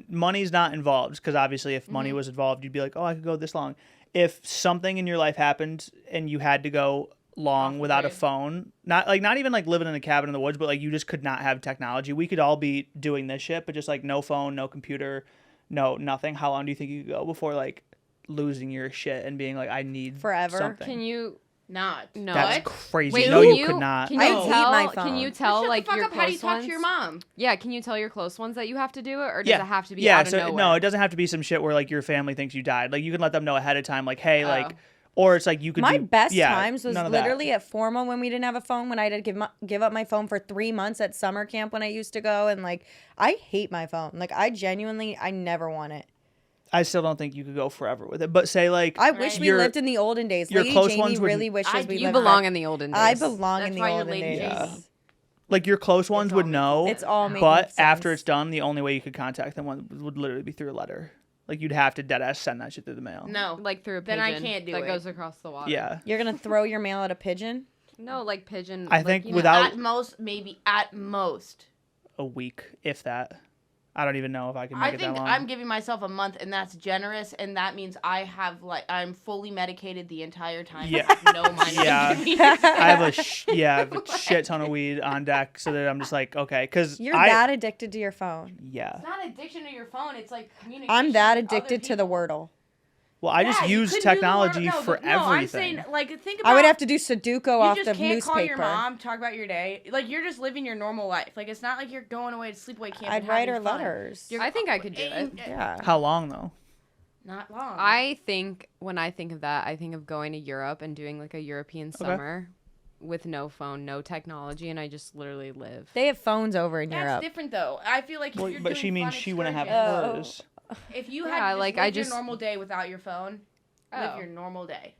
S1: money's not involved, because obviously if money
S4: Mm-hmm.
S1: was involved, you'd be like, oh, I could go this long. If something in your life happened and you had to go long
S4: Off
S1: without a
S4: grid.
S1: phone, not even like living in a cabin in the woods, but like you just could not have technology. We could all be doing this shit, but just like no phone, no computer, no nothing. How long do you think you could go before like losing your shit and being like, I need
S3: Forever?
S1: something?
S2: Can you?
S4: Not.
S2: No.
S1: That's
S4: What?
S1: crazy.
S2: Wait,
S1: No,
S2: can
S1: you could not.
S2: Can
S3: I
S2: you
S3: hate
S2: tell?
S3: my
S2: Can
S3: phone.
S2: you tell
S4: Shut
S2: like
S4: the fuck
S2: your
S4: up. How do you
S2: close
S4: talk
S2: ones?
S4: to your mom?
S2: Yeah, can you tell your close ones that you have to do it, or does
S1: Yeah.
S2: it have to be
S1: Yeah,
S2: out of
S1: so
S2: nowhere?
S1: no, it doesn't have to be some shit where like your family thinks you died. Like you can let them know ahead of time, like, hey,
S2: Oh.
S1: like, or it's like you could.
S3: My
S1: do,
S3: best
S1: yeah,
S3: times was
S1: none of that.
S3: literally at formal when we didn't have a phone. When I did give up my phone for 3 months at summer camp when I used to go, and like I hate my phone. Like I never want it.
S1: I still don't think you could go forever with it. But say like
S3: I wish we
S1: your-
S3: lived in the olden days.
S1: your
S3: Lady
S1: close
S3: Jamie
S1: ones would-
S3: really wishes we
S2: You
S3: lived
S2: belong
S3: back.
S2: in the olden days.
S3: I belong
S4: That's
S3: in the
S4: why you're
S3: olden
S4: Lady
S3: days.
S1: Yeah. like your close ones
S4: all
S1: would
S4: making
S1: know.
S3: It's all making
S1: but
S3: sense.
S1: after it's done, the only way you could contact them would literally be through a letter. Like you'd have to deadass send that shit through the mail.
S4: No.
S2: like through a pigeon.
S4: Then I can't do
S2: that
S4: it.
S2: goes across the water.
S1: Yeah.
S3: You're gonna throw your mail at a pigeon?
S2: No, like pigeon.
S1: I
S2: like,
S1: think
S2: you know,
S1: without-
S4: At most, maybe at most.
S1: A week, if that. I don't even know if I can make
S4: I
S1: it that
S4: think
S1: long.
S4: I'm giving myself a month, and that's generous, and that means I'm fully medicated the entire time.
S1: Yeah.
S4: I have no money.
S1: Yeah.
S4: to give me.
S1: I have a shit ton of weed on deck, so that I'm just like, okay, because
S3: You're that addicted to your phone.
S1: Yeah.
S4: It's not addiction to your phone. It's like communication.
S3: I'm that
S4: with other
S3: addicted to the
S4: people.
S3: Wordle.
S1: Well, I just
S4: Yeah, you
S1: use
S4: couldn't do the
S1: technology
S4: Wordle.
S1: for
S4: No,
S1: everything.
S4: I'm saying, like, think about.
S3: I would have to do Sudoku
S4: You
S3: off
S4: just
S3: the
S4: can't
S3: newspaper.
S4: call your mom, talk about your day. Like, you're just living your normal life. Like, it's not like you're going away to sleepaway camp.
S3: I'd
S4: and
S3: write
S4: having
S3: her
S4: fun.
S3: letters.
S2: I think I could do it.
S3: Yeah.
S1: How long though?
S4: Not long.
S2: When I think of that, I think of going to Europe and doing like a European summer with no phone, no technology, and I just literally live.
S3: They have phones over in
S4: That's
S3: Europe.
S4: different though. I feel like if you're
S1: but
S4: doing
S1: she means
S4: fun
S1: she wouldn't have
S4: excursions-
S1: hers.
S4: If you
S2: Yeah,
S4: had
S2: like,
S4: your normal day without your phone, live
S2: Oh.
S4: your normal day.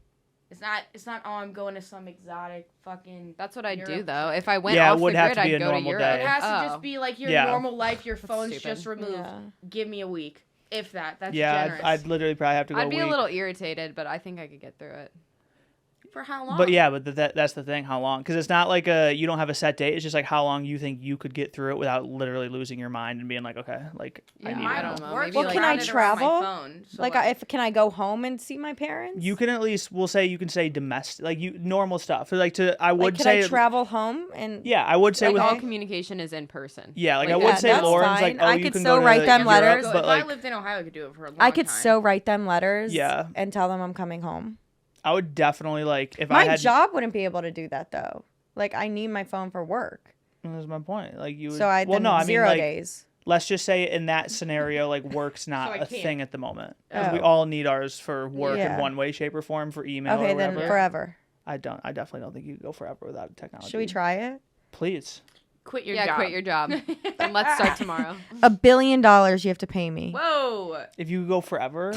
S4: It's not. Oh, I'm going to some exotic fucking.
S2: That's what I'd do
S4: Europe
S2: though.
S4: trip.
S2: If I went
S1: Yeah, it
S2: off the
S1: would have
S2: grid,
S1: to be
S2: I'd
S1: a
S2: go to
S1: normal
S2: Europe.
S1: day.
S4: It has to
S2: Oh.
S4: just be like your
S1: Yeah.
S4: normal life. Your phone's
S2: stupid.
S4: just removed.
S3: Yeah.
S4: Give me a week, if that. That's
S1: Yeah,
S4: generous.
S1: I'd literally probably have to go
S2: I'd be
S1: a
S2: a
S1: week.
S2: little irritated, but I think I could get through it.
S4: For how long?
S1: But yeah, but that's the thing. How long? Because it's not like you don't have a set date. It's just like how long you think you could get through it without literally losing your mind and being like, okay, like I
S2: Yeah,
S1: need
S2: I
S1: it.
S2: don't know.
S4: Work
S2: Maybe
S3: Well,
S2: like
S3: can I
S4: surrounded around my
S3: travel?
S4: phone, so
S3: Like, can I go home and see my parents?
S1: You can at least we'll say you can say domestic, like you normal stuff. So like I
S3: Like,
S1: would
S3: can
S1: say
S3: I travel home and?
S1: yeah, I would say
S2: Like
S1: with
S2: all communication is in person.
S1: yeah, like I
S2: Like,
S1: would
S3: yeah,
S1: say
S3: that's
S1: Lauren's
S3: fine.
S1: like oh
S3: I
S1: you
S3: could
S1: can
S3: still
S1: go
S3: write
S1: to
S3: them
S1: Europe,
S3: letters.
S1: but
S4: if
S1: like
S4: I lived in Ohio, I could do it for a long
S3: I could
S4: time.
S3: so write them letters.
S1: Yeah.
S3: And tell them I'm coming home.
S1: I would definitely like if I
S3: My
S1: had
S3: job wouldn't be able to do that though. Like I need my phone for work.
S1: That's my point. Like you would,
S3: So I
S1: well no, I mean
S3: 0
S1: like
S3: days.
S1: let's just say in that scenario like work's not
S4: So I
S1: a
S4: can't.
S1: thing at the moment. 'Cause we
S3: Oh.
S1: all need ours for work
S3: Yeah.
S1: in one way, shape, or form for email
S3: Okay,
S1: or
S3: then
S1: whatever.
S3: forever.
S1: I definitely don't think you could go forever without technology.
S3: Should we try it?
S1: Please.
S4: Quit your
S2: Yeah,
S4: job.
S2: quit your job. And let's start tomorrow.
S3: $1 billion you have to pay me.
S4: Whoa.
S1: If you could go forever,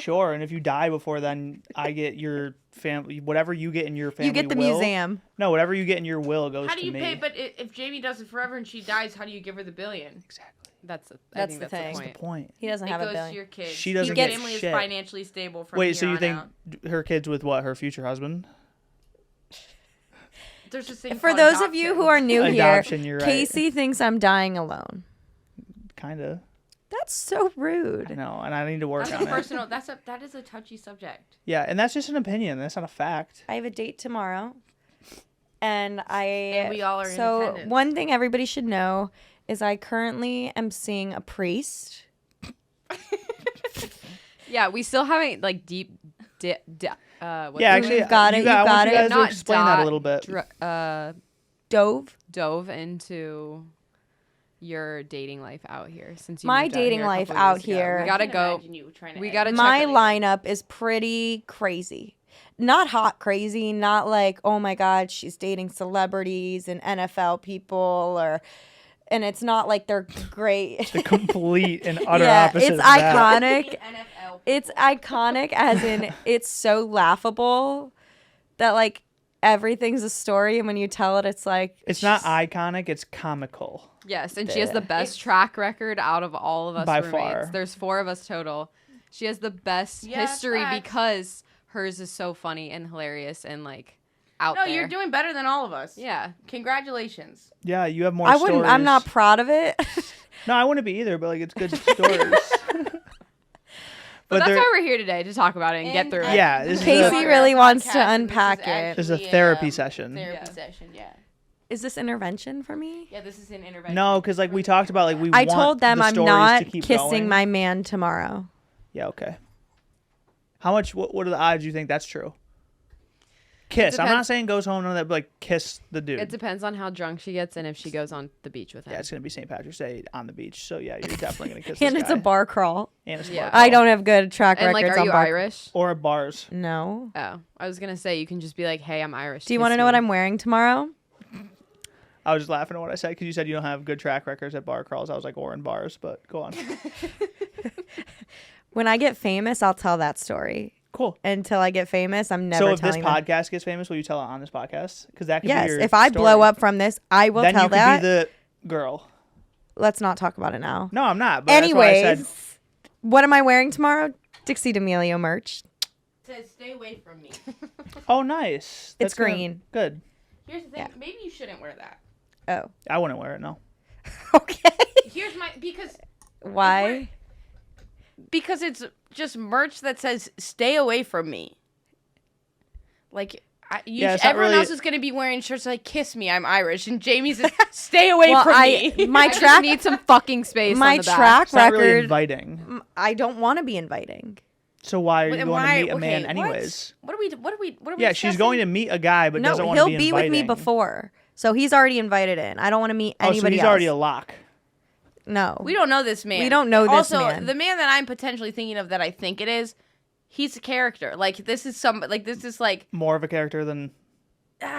S1: sure. And if you die before then, I get your family, whatever you get in your family.
S3: You get the
S1: will,
S3: museum.
S1: No, whatever you get in your will goes
S4: How do
S1: to
S4: you
S1: me.
S4: pay? But if Jamie does it forever and she dies, how do you give her the $1 billion?
S1: Exactly.
S2: That's
S3: That's
S2: the
S3: the thing.
S1: That's the
S2: point.
S1: point.
S3: He doesn't
S4: It
S3: have
S4: goes
S3: $1
S4: to
S3: billion.
S4: your kids.
S1: She doesn't
S3: get
S4: family
S1: shit.
S4: is financially stable from
S1: Wait,
S4: here
S1: so you
S4: on
S1: think
S4: out.
S1: her kids with what? Her future husband?
S4: There's this thing
S3: For
S4: called
S3: those of you
S4: adoption.
S3: who are new here,
S1: Adoption, you're right.
S3: Casey thinks I'm dying alone.
S1: Kinda.
S3: That's so
S1: I
S3: rude.
S1: know, and I need to work
S4: That's
S1: on
S4: a
S1: it.
S4: personal. That is a touchy subject.
S1: Yeah, and that's just an opinion. That's not a fact.
S3: I have a date tomorrow. And
S4: we all are in
S3: So
S4: attendance.
S3: one thing everybody should know is I currently am seeing a priest.
S2: Yeah, we still haven't like deep.
S1: Yeah,
S2: What's
S1: actually,
S3: You've got it,
S1: you
S3: you've
S1: I
S3: got
S1: want you
S3: it.
S1: guys to
S2: Not
S1: explain that a little bit.
S3: Dove
S2: into your dating life out here since you
S3: My
S2: moved out
S3: dating
S2: here a
S3: life
S2: couple
S3: out
S2: years ago.
S3: here-
S2: We gotta
S4: I can
S2: go.
S4: imagine you trying to
S2: We
S4: edit.
S2: gotta
S3: my
S2: check it.
S3: lineup is pretty crazy. Not hot crazy, not like, oh my God, she's dating celebrities and NFL people and it's not like they're great.
S1: The complete and utter
S3: Yeah,
S1: opposite
S3: it's
S1: of that.
S3: iconic.
S4: NFL.
S3: It's iconic as in it's so laughable that like everything's a story and when you tell it it's like
S1: It's not iconic, it's comical.
S2: Yes, and she has the
S3: Yeah.
S2: best track record out of all of us
S1: By
S2: roommates.
S1: far.
S2: There's 4 of us total. She has the best
S4: Yes,
S2: history
S4: facts.
S2: because hers is so funny and hilarious and like out
S4: No,
S2: there.
S4: you're doing better than all of us.
S2: Yeah.
S4: Congratulations.
S1: Yeah, you have more
S3: I wouldn't I'm
S1: stories.
S3: not proud of it.
S1: No, I wouldn't be either, but like it's good stories.
S2: But that's
S1: there-
S2: why we're here today to talk about it and get through it.
S1: Yeah, this is
S3: Casey
S1: a-
S3: really wants to
S4: Podcast, and
S3: unpack
S4: this
S3: it.
S1: This is a
S4: actually
S1: therapy session.
S4: Therapy
S2: Yeah.
S4: session, yeah.
S3: Is this intervention for me?
S4: Yeah, this is an intervention.
S1: No, because like we talked about, like we.
S3: I
S1: want
S3: told them
S1: the
S3: I'm
S1: stories
S3: not
S1: to keep
S3: kissing
S1: going.
S3: my man tomorrow.
S1: Yeah. Okay. How much? What are the odds you think that's true? Kiss. I'm not
S2: depends-
S1: saying goes home and that, but like kiss the dude.
S2: It depends on how drunk she gets and if she goes on the beach with him.
S1: Yeah, it's gonna be St. Patrick's Day on the beach, so yeah, you're definitely gonna kiss.
S3: And
S1: this
S3: it's a
S1: guy.
S3: bar crawl.
S1: And it's a
S2: Yeah.
S1: bar
S3: I
S1: crawl.
S3: don't have good track
S2: and like,
S3: records
S2: are
S3: on
S2: you
S3: bar.
S2: Irish?
S1: Or at bars.
S3: No.
S2: Oh, I was gonna say you can just be like, "Hey, I'm Irish."
S3: Do you want to know what I'm wearing tomorrow?
S1: I was just laughing at what I said because you said you don't have good track records at bar crawls. I was like, or in bars, but go on.
S3: When I get famous, I'll tell that story.
S1: Cool.
S3: Until I get famous, I'm never
S1: So if this
S3: telling them.
S1: podcast gets famous, will you tell it on this podcast? Because that could
S3: Yes,
S1: be your
S3: if I
S1: story.
S3: blow up from this, I will
S1: then
S3: tell
S1: you could
S3: that.
S1: be the girl.
S3: Let's not talk about it now.
S1: No, I'm not. But that's why I
S3: Anyways,
S1: said,
S3: what am I wearing tomorrow? Dixie D'Amelio merch.
S4: Says stay away from me.
S1: oh, nice.
S3: It's
S1: gonna-
S3: green.
S1: Good.
S4: Here's the thing.
S3: Yeah.
S4: Maybe you shouldn't wear that.
S3: Oh,
S1: I wouldn't wear it. No.
S3: okay.
S4: Here's my because
S3: Why?
S4: because it's just merch that says "Stay away from me." Like
S1: Yeah, it's not
S4: everyone
S1: really-
S4: else is gonna be wearing shirts like "Kiss me, I'm Irish," and Jamie says "Stay away
S3: Well,
S4: from
S3: I
S4: me."
S3: my
S2: I just
S3: track
S2: need some fucking space.
S3: my
S2: on the back.
S3: track
S1: It's not really
S3: record.
S1: inviting.
S3: I don't want to be inviting.
S1: So why are you
S4: But
S1: going
S4: why-
S1: to meet a
S4: okay,
S1: man
S4: what?
S1: anyways?
S4: What are we?
S1: Yeah, she's going to meet a guy, but doesn't
S3: No,
S1: want to
S3: he'll
S1: be
S3: be
S1: inviting.
S3: with me before, so he's already invited in. I don't want to meet
S1: Oh,
S3: anybody
S1: so he's
S3: else.
S1: already a lock.
S3: No.
S4: We don't know this man.
S3: We don't know this
S4: also,
S3: man.
S4: the man that I'm potentially thinking of that I think it is, he's a character. Like, this is like...
S1: More of a character than...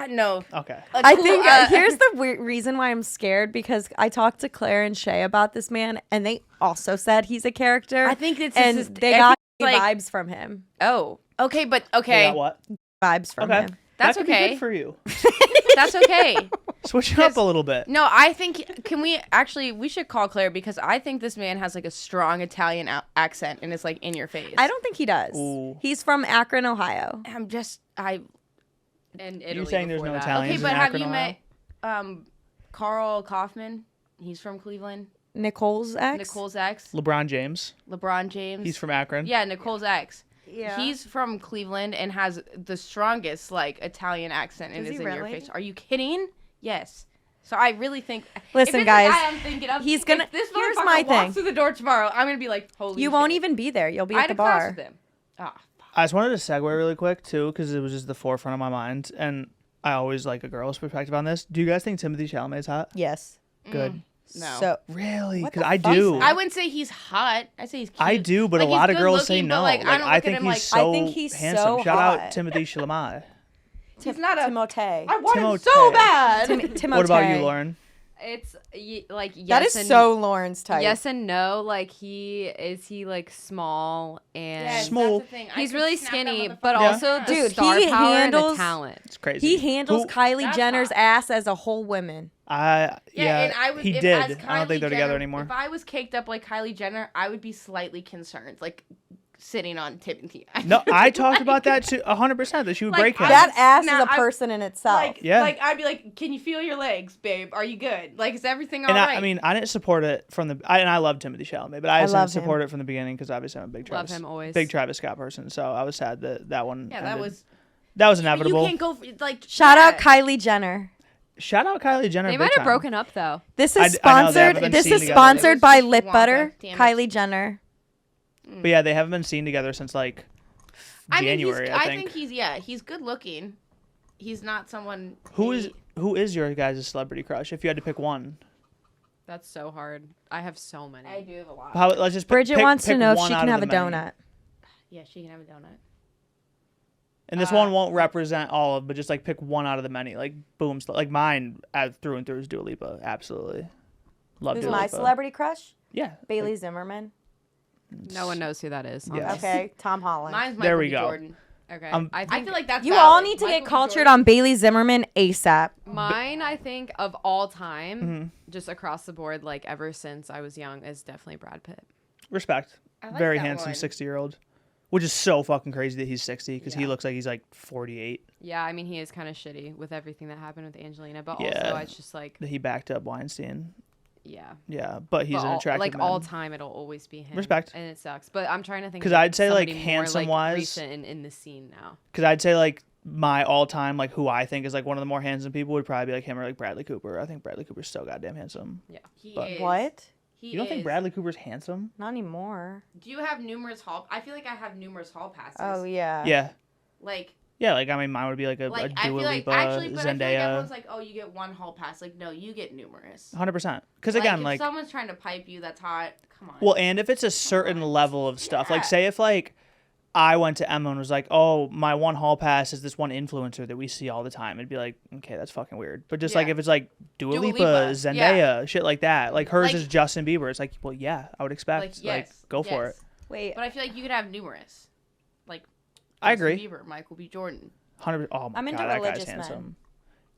S4: no.
S1: Okay.
S3: I think here's the reason why I'm scared, because I talked to Claire and Shay about this man, and they also said he's a character.
S4: I think it's...
S3: and they got vibes from him.
S4: Oh. Okay, but...
S1: They
S4: Okay.
S1: got what?
S3: Vibes from him.
S4: That's
S1: that could be
S4: okay.
S1: good for you.
S4: That's okay.
S1: Switch it up a little bit.
S4: No, I think... we should call Claire, because I think this man has, like, a strong Italian accent, and it's, like, in your face.
S3: I don't think he does.
S1: Ooh.
S3: He's from Akron, Ohio.
S2: And Italy
S1: You're saying there's
S2: before
S1: no
S2: that.
S1: Italians
S4: Okay, but
S1: in
S4: have
S1: Akron,
S4: you
S1: Ohio?
S4: met Carl Kaufman? He's from Cleveland.
S3: Nicole's ex.
S4: Nicole's ex.
S1: LeBron James.
S4: LeBron James.
S1: He's from Akron.
S4: Yeah, Nicole's ex.
S3: Yeah.
S4: He's from Cleveland and has the strongest, like, Italian accent and
S3: Does
S4: is
S3: he
S4: in your
S3: really?
S4: face. Are you kidding? Yes. So I really think...
S3: Listen,
S4: if it's
S3: guys,
S4: the guy I'm thinking of,
S3: he's gonna-
S4: if this
S3: here's
S4: motherfucker
S3: my
S4: walks
S3: thing.
S4: through the door tomorrow, I'm going to be like, holy
S3: You
S4: shit.
S3: won't even be there. You'll be
S4: I
S3: at
S4: had
S3: the
S4: a class
S3: bar.
S4: with him. Ah.
S1: I just wanted to segue really quick, too, because it was just the forefront of my mind. And I always like a girl's perspective on this. Do you guys think Timothée Chalamet's hot?
S3: Yes.
S1: Good.
S4: No.
S3: So
S1: Really?
S3: What
S1: Because
S3: the
S1: I
S3: fuck?
S1: do.
S4: I wouldn't say he's hot. I say he's cute.
S1: I do, but
S4: Like,
S1: a lot
S4: he's
S1: of girls say
S4: good-looking, but,
S1: no.
S4: like, I don't
S1: I
S4: look at
S1: think
S4: him
S1: he's
S4: like-
S1: so
S3: I think he's
S1: handsome.
S3: so
S1: Shout out
S3: hot.
S1: Timothée Chalamet.
S4: He's not a...
S3: Timothée.
S4: I want him
S1: Timothée.
S4: so bad.
S3: Timothée.
S1: What about you, Lauren?
S2: It's like yes
S3: That is
S2: and
S3: so Lauren's type.
S2: yes and no. Like he like small and
S4: Yes,
S1: Small.
S4: that's the thing. I
S2: he's
S4: could
S2: really
S4: snap that
S2: skinny,
S4: motherfucker
S2: but
S1: Yeah.
S2: also the
S3: Dude,
S2: star
S3: he
S2: power and the
S3: handles-
S2: talent.
S1: It's crazy.
S3: He handles
S1: Who-
S3: Kylie
S4: That's
S3: Jenner's
S4: hot.
S3: ass as a whole woman.
S1: Yeah,
S4: and I would,
S1: he
S4: if
S1: did.
S4: as
S1: I don't
S4: Kylie
S1: think they're together
S4: Jenner-
S1: anymore.
S4: If I was caked up like Kylie Jenner, I would be slightly concerned, like sitting on Timothy.
S1: No, I talked about that too, 100%, that she would
S4: Like,
S1: break him.
S4: I
S3: That
S4: would
S3: ass
S4: snap-
S3: is a person in itself.
S4: Like,
S1: Yeah.
S4: like I'd be like, "Can you feel your legs, babe? Are you good? Like, is everything all
S1: And
S4: right?"
S1: I mean, I didn't support it from the. And I love Timothée Chalamet, but I
S3: I
S1: didn't
S3: love
S1: support it from the beginning because obviously I'm a big
S2: Love
S1: Travis,
S2: him always.
S1: big Travis Scott person. So I was sad that one.
S4: yeah, that
S1: ended.
S4: was
S1: that was
S4: You
S1: inevitable.
S4: can't go for, like
S3: Shout out
S4: yeah.
S3: Kylie Jenner.
S1: Shout out Kylie Jenner.
S2: They
S1: big
S2: might have
S1: time.
S2: broken up though.
S3: This
S1: I
S3: is
S1: know they haven't
S3: sponsored.
S1: been
S3: This
S1: seen
S3: is
S1: together.
S3: sponsored
S4: It was
S3: by
S4: just
S3: Lip
S4: Wonka,
S3: Butter.
S4: damn it.
S3: Kylie Jenner.
S1: But yeah, they haven't been seen together since like January.
S4: I
S1: I
S4: think
S1: think.
S4: he's good looking. He's not someone
S1: Who is your guys' celebrity crush? If you had to pick one,
S2: That's so hard. I have so many.
S4: I do have a lot.
S1: let's just
S3: Bridget wants to
S1: pick
S3: know if
S1: one
S3: she
S1: out
S3: can
S1: of
S3: have a
S1: the many.
S3: donut.
S4: Yeah, she can have a donut.
S1: And this one won't represent all of, but just like pick one out of the many. Like boom, like mine through and through is Dua Lipa. Absolutely, love
S3: Who's
S1: Dua
S3: my
S1: Lipa.
S3: celebrity crush?
S1: Yeah,
S3: Bailey Zimmerman.
S2: No one knows who that is.
S1: Yeah.
S2: honestly.
S3: Okay, Tom Holland.
S4: Mine's Michael
S1: There we
S4: B.
S1: go.
S4: Jordan.
S2: Okay.
S1: I
S4: I feel like that's
S3: You
S4: valid.
S3: all need to
S4: Michael
S3: get
S4: B.
S3: cultured
S4: Jordan.
S3: on Bailey Zimmerman ASAP.
S2: Mine, I think, of all time,
S1: Mm-hmm.
S2: just across the board, like ever since I was young, is definitely Brad Pitt.
S1: respect.
S4: I like
S1: Very
S4: that
S1: handsome
S4: one.
S1: 60-year-old, which is so fucking crazy that he's 60 because he
S2: Yeah.
S1: looks like he's like 48.
S2: Yeah, I mean, he is kind of shitty with everything that happened with Angelina, but
S1: Yeah.
S2: also it's just like,
S1: That he backed up Weinstein.
S2: yeah.
S1: Yeah, but he's
S2: But
S1: an
S2: all,
S1: attractive
S2: like
S1: man.
S2: all time, it'll always be him.
S1: Respect.
S2: And it sucks, but I'm trying to think.
S1: 'Cause
S2: of,
S1: I'd say, like,
S2: somebody more,
S1: handsome-wise-
S2: recent in the scene now.
S1: Because I'd say like my all-time like who I think is like one of the more handsome people would probably be like him or like Bradley Cooper. I think Bradley Cooper's so goddamn handsome.
S4: He
S1: But-
S4: is.
S3: What?
S4: He
S1: You don't think
S4: is.
S1: Bradley Cooper's handsome?
S3: Not anymore.
S4: Do you have numerous hall? I feel like I have numerous hall passes.
S3: Oh yeah.
S1: Yeah.
S4: Like,
S1: Yeah, like I mean mine would be like a
S4: I
S1: Dua
S4: feel like
S1: Lipa,
S4: actually, but I feel like
S1: Zendaya.
S4: everyone's like, oh, you get one hall pass. Like, no, you get numerous.
S1: 100%. Because
S4: Like,
S1: again,
S4: if
S1: like
S4: someone's trying to pipe you, that's hot. Come on.
S1: well, and if it's a certain level of stuff, like
S4: Yeah.
S1: say if like I went to Emma and was like, oh, my one hall pass is this one influencer that we see all the time. It'd be like, okay, that's fucking weird. But just like
S4: Yeah.
S1: if it's like Dua
S4: Dua
S1: Lipa,
S4: Lipa,
S1: Zendaya, shit like that. Like hers
S4: Like-
S1: is Justin Bieber. It's like, well, yeah, I would expect.
S4: Like,
S1: Like,
S4: yes,
S1: go for it.
S4: yes.
S3: Wait.
S4: But I feel like you could have numerous. Like,
S1: I
S4: Justin
S1: agree.
S4: Bieber, Michael B. Jordan.
S1: 100%. Oh my
S3: I'm into
S1: god, that guy's
S3: religious men.
S1: handsome.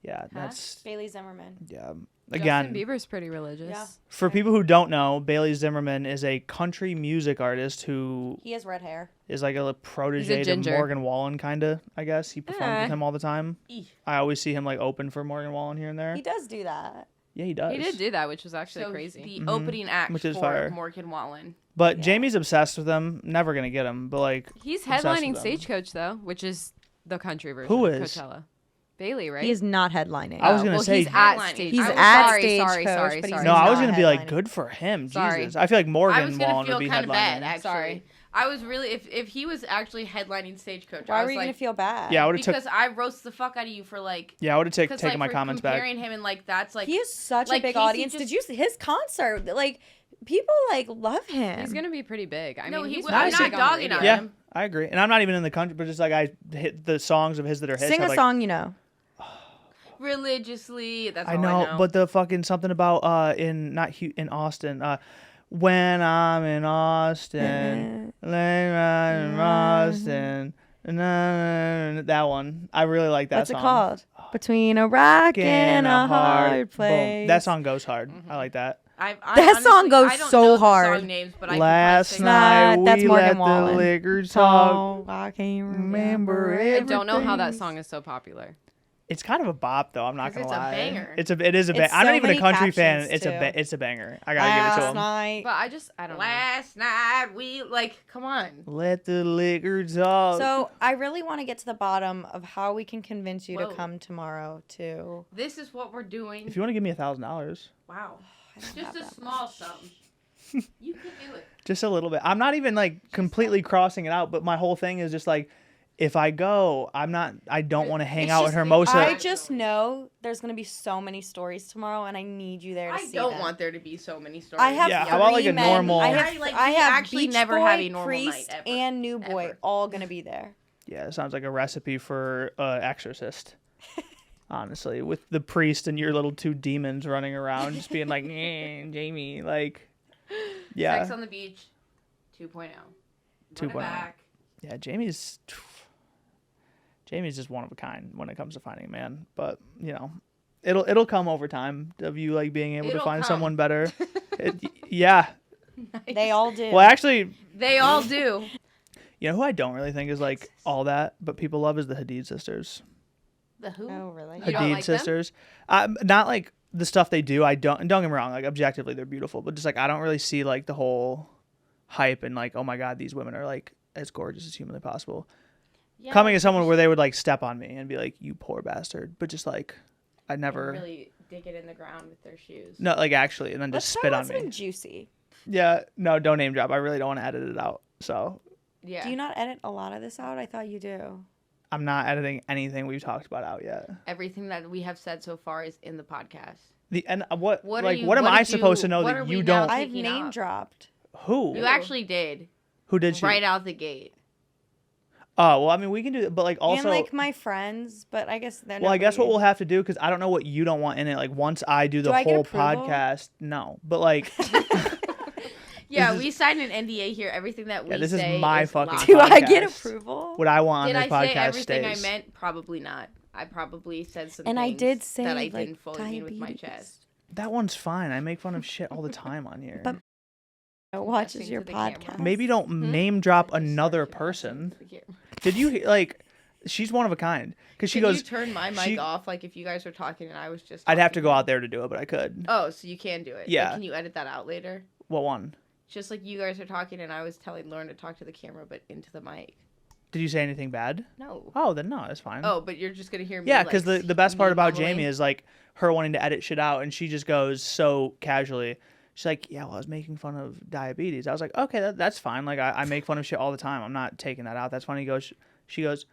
S1: Yeah, that's
S3: Bailey Zimmerman.
S1: yeah. Again,
S2: Justin Bieber's pretty religious.
S3: Yeah.
S1: for people who don't know, Bailey Zimmerman is a country music artist who
S3: He has red hair.
S1: is like a protege to
S2: ginger.
S1: Morgan Wallen, kind of. I guess he performs with him all the time.
S4: Eeh.
S1: I always see him like open for Morgan Wallen here and there.
S3: He does do that.
S1: Yeah, he does.
S2: He did do that, which was actually
S4: So
S2: crazy.
S4: the opening act
S1: Which is
S4: for
S1: fire.
S4: Morgan Wallen.
S1: But Jamie's obsessed with him. Never gonna get him, but like
S2: He's
S1: obsessed
S2: headlining
S1: with him.
S2: Stagecoach though, which is the country version
S1: Who
S2: of
S1: is?
S2: Coachella. Bailey, right?
S3: He is not headlining.
S1: I was gonna say-
S2: he's at
S4: Headlining.
S2: stage.
S3: He's
S2: I was-
S3: at
S2: sorry,
S3: Stagecoach,
S2: sorry,
S3: but he's
S2: sorry.
S1: No, I was
S3: not
S1: gonna be like,
S3: headlining.
S1: good for him.
S2: Sorry.
S1: Jesus, I feel like Morgan
S4: I was gonna
S1: Wallen
S4: feel
S1: would be
S4: kind of bad,
S1: headlining.
S4: actually.
S2: Sorry.
S4: I was really, if he was actually headlining Stagecoach,
S3: Why
S4: I
S3: were
S4: was
S3: you
S4: like,
S3: gonna feel bad?
S1: Yeah, I would have took.
S4: because I roast the fuck out of you for like,
S1: Yeah, I would have
S4: because
S1: taken
S4: like
S1: my
S4: for
S1: comments back.
S4: comparing him and like that's like
S3: He is such
S4: like,
S3: a big
S4: Casey
S3: audience.
S4: just-
S3: Did you see his concert? Like people like love him.
S2: He's gonna be pretty big. I
S4: No,
S2: mean,
S4: he
S2: he's
S4: will.
S2: pretty
S4: I'm not
S2: big on the
S4: dogging on
S2: radio.
S4: him.
S1: I agree. And I'm not even in the country, but just like I hit the songs of his that are hits.
S3: Sing
S1: I'm
S3: a
S1: like,
S3: song you know.
S4: Religiously. That's all
S1: I know, but the fucking something about in Austin. When I'm in Austin, in Austin, that one. I really like that
S3: What's
S1: song.
S3: it called? Between a rock and a hard
S1: Boom.
S3: place.
S1: That song goes hard. I like that.
S3: That song goes
S4: I don't
S3: so
S4: know the
S3: hard.
S4: Song names, but I
S1: Last
S4: can
S1: night
S3: That's
S1: we
S3: Morgan
S1: let the
S3: Wallen.
S1: liquor talk.
S3: Oh, I can't
S1: Remember
S3: remember.
S1: it.
S2: I don't know how that song is so popular.
S1: It's kind of a bop, though. I'm not
S4: 'Cause
S1: gonna
S4: it's a
S1: lie.
S4: banger.
S1: It is a banger.
S3: It's
S1: I'm not
S3: so
S1: even a
S3: many
S1: country fan.
S3: captions,
S1: It's a banger. I gotta
S3: Last
S1: give it to him.
S3: night.
S2: But I don't know.
S4: Last night we come on.
S1: Let the liquor talk.
S3: So I really want to get to the bottom of how we can convince you
S4: Whoa.
S3: to come tomorrow to.
S4: This is what we're doing.
S1: if you want to give me $1,000,
S4: Wow.
S3: I don't
S4: Just
S3: have
S4: a
S3: that
S4: small
S3: much.
S4: sum. You can do it.
S1: just a little bit. I'm not even like completely crossing it out, but my whole thing is just like, if I go, I don't want to hang
S4: It's
S1: out
S4: just
S1: with
S4: the-
S1: Hermosa.
S3: I just know there's gonna be so many stories tomorrow, and I need you there to
S4: I
S3: see
S4: don't
S3: them.
S4: want there to be so many stories.
S3: I have
S1: Yeah,
S3: three
S1: how about, like, a
S3: men.
S1: normal-
S3: I
S4: I,
S3: have,
S4: like,
S3: I
S4: we
S3: have
S4: actually
S3: Beach
S4: never
S3: Boy,
S4: have a normal
S3: Priest,
S4: night ever.
S3: and New Boy
S4: Ever.
S3: all gonna be there.
S1: Yeah, it sounds like a recipe for Exorcist. Honestly, with the priest and your little two demons running around, just being like, Jamie, like, yeah.
S4: Sex on the Beach 2.0.
S1: 2.0.
S4: Run it back.
S1: Yeah, Jamie's just one of a kind when it comes to finding a man. But you know, it'll come over time of you like being able to
S4: It'll
S1: find
S4: come.
S1: someone better. Yeah.
S3: They all do.
S1: Well, actually,
S4: They all do.
S1: you know who I don't really think is like all that, but people love is the Hadid sisters.
S4: The who?
S3: Oh really?
S2: You don't
S1: Hadid
S2: like them?
S1: sisters. Not like the stuff they do. Don't get me wrong. Like objectively, they're beautiful, but just like I don't really see like the whole hype and like, oh my god, these women are like as gorgeous as humanly possible.
S4: Yeah,
S1: Coming as someone where they would like step on me and be like, you poor bastard, but just like I never
S4: really dig it in the ground with their shoes.
S1: no like actually and then
S3: Let's
S1: just
S3: talk
S1: spit
S3: about
S1: on
S3: something
S1: me.
S3: juicy.
S1: Yeah, no, don't name drop. I really don't want to edit it out. So
S4: Yeah.
S3: Do you not edit a lot of this out? I thought you do.
S1: I'm not editing anything we've talked about out yet.
S4: Everything that we have said so far is in the podcast.
S1: What
S4: What
S1: like
S4: are you-
S1: what am
S4: what
S1: I
S4: did you-
S1: supposed to know
S4: what
S1: that
S4: are
S1: you
S4: we now
S1: don't?
S3: I've
S4: Taking
S3: name
S4: off.
S3: dropped.
S1: Who?
S4: You actually did.
S1: Who did she?
S4: Right out the gate.
S1: Oh well, I mean we can do it, but like also.
S3: And like my friends, but I guess they're
S1: Well, I guess what
S3: nobody.
S1: we'll have to do, because I don't know what you don't want in it. Like once I do the
S3: Do I get
S1: whole
S3: approval?
S1: podcast, no. But like,
S4: Yeah,
S1: This
S4: we signed an NDA here. Everything that we
S1: this is
S4: say
S1: my
S4: is
S1: fucking
S4: live.
S3: Do I get
S1: podcast.
S3: approval?
S1: what I want
S4: Did
S1: on
S4: I
S1: this
S4: say
S1: podcast
S4: everything
S1: stays.
S4: I meant? Probably not. I probably said some
S3: And I
S4: things
S3: did say,
S4: that I
S3: like,
S4: didn't fully mean with my
S3: diabetes.
S4: chest.
S1: That one's fine. I make fun of shit all the time on here.
S3: But- Watches
S4: Confessing
S3: your
S4: to the camera.
S3: podcast.
S1: Maybe don't name drop another person. Did you like? She's one of a kind. Because she
S4: Can
S1: goes.
S4: you turn my mic
S1: she-
S4: off? Like if you guys were talking and I was just.
S1: I'd have to
S4: talking?
S1: go out there to do it, but I could.
S4: Oh, so you can do it.
S1: Yeah.
S4: Like, can you edit that out later?
S1: What one?
S4: Just like you guys are talking and I was telling Lauren to talk to the camera, but into the mic.
S1: Did you say anything bad?
S4: No.
S1: Oh, then no, it's fine.
S4: Oh, but you're just gonna hear me.
S1: Yeah, because
S4: like,
S1: the best part
S4: me
S1: about
S4: mumbling.
S1: Jamie is like her wanting to edit shit out, and she just goes so casually. She's like, "Yeah, well, I was making fun of diabetes." I was like, "Okay, that's fine. Like, I make fun of shit all the time. I'm not taking that out. That's funny." She goes,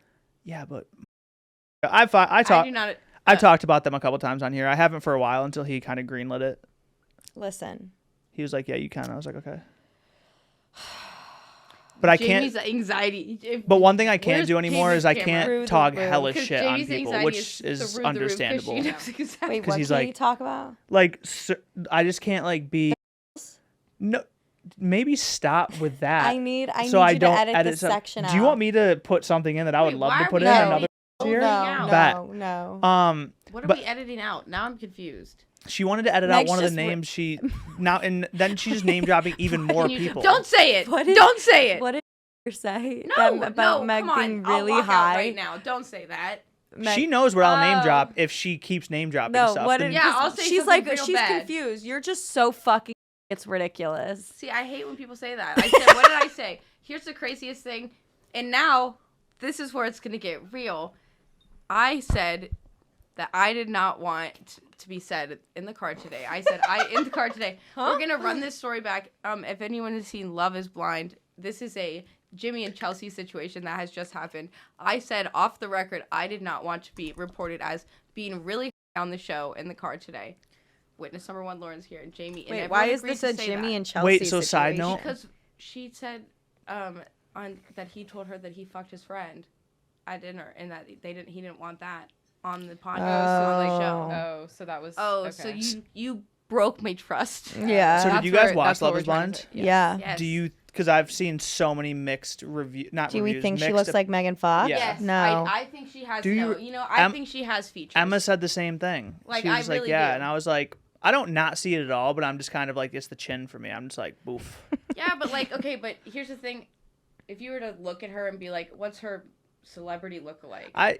S1: "Yeah, but I
S4: do not.
S1: I've talked about them a couple times on here. I haven't for a while until he kind of greenlit it.
S3: Listen.
S1: He was like, "Yeah, you can." I was like, "Okay." But I can't.
S4: Jamie's anxiety.
S1: But one thing I can't
S4: Where's
S1: do anymore
S4: Jamie's
S1: is I
S4: camera?
S1: can't
S3: Through the
S1: talk
S3: roof.
S1: hellish
S4: 'Cause
S1: shit on
S4: Jamie's
S1: people,
S4: anxiety
S1: which
S4: is
S1: is
S4: through the roof 'cause she
S1: understandable.
S4: knows exactly.
S3: Wait,
S1: 'Cause
S3: what
S1: he's
S3: can
S1: like-
S3: you talk about?
S1: Like, I just can't like be. No, maybe stop with that.
S3: I need
S1: so
S3: you
S1: I don't
S3: to edit this
S1: some-
S3: section out.
S1: Do you want me to put something in that I would
S4: Wait,
S1: love
S4: why
S1: to
S4: are
S1: put
S4: we
S1: in
S3: No.
S1: another here?
S3: No,
S1: Bet.
S3: no.
S4: What are
S1: But-
S4: we editing out? Now I'm confused.
S1: She wanted to edit out
S3: Meg's
S1: one of the
S3: just
S1: names she now, and then she's just name dropping even more
S4: Can you-
S1: people.
S4: Don't say it.
S3: What did-
S4: Don't say it.
S3: What did you say
S4: No,
S3: about
S4: no,
S3: Meg
S4: come on.
S3: being
S4: I'll
S3: really
S4: walk out
S3: high?
S4: right now. Don't say that.
S3: Meg-
S1: She knows where I'll name
S4: Oh.
S1: drop if she keeps name dropping
S3: No,
S1: stuff.
S3: what
S1: then-
S3: did
S4: Yeah, I'll say
S3: she's
S4: something
S3: like
S4: real
S3: she's
S4: bad.
S3: confused. You're just so fucking it's ridiculous.
S4: See, I hate when people say that. I said, what did I say? Here's the craziest thing. And now, this is where it's going to get real. I said that I did not want to be said in the car today. I said, in the car today, we're going to run this story back. If anyone has seen Love is Blind, this is a Jimmy and Chelsea situation that has just happened. I said off the record, I did not want to be reported as being really on the show in the car today. witness number one, Lauren's here, and Jamie.
S3: Wait,
S4: and
S3: why
S4: everyone
S3: is
S4: agreed
S3: this
S4: to
S3: a
S4: say
S3: Jimmy
S4: that.
S3: and Chelsea
S1: Wait, so side
S3: situation?
S1: note?
S4: Because she said on that he told her that he fucked his friend at dinner, and that he didn't want that on the podcast on the show.
S2: Oh, so that was.
S4: Oh,
S2: okay.
S4: so you broke my trust.
S3: Yeah.
S1: So did
S2: That's
S1: you guys
S2: where-
S1: watch
S2: that's what
S1: Love
S2: we're
S1: Is
S2: trying to
S1: Blind?
S2: say.
S3: Yeah.
S4: Yes.
S1: Do you? Because I've seen so many mixed reviews.
S3: Do we think she
S1: mixed
S3: looks like Megan Fox?
S1: Yeah.
S4: Yes.
S3: No.
S4: I think she has.
S1: Do you-
S4: I think she has features.
S1: Emma said the same thing.
S4: Like,
S1: She was
S4: I
S1: just like,
S4: really
S1: yeah,
S4: do.
S1: and I was like, I don't not see it at all, but I'm just kind of like, it's the chin for me. I'm just like, boof.
S4: Yeah, but like, okay, but here's the thing: if you were to look at her and be like, "What's her celebrity look-alike?"
S1: I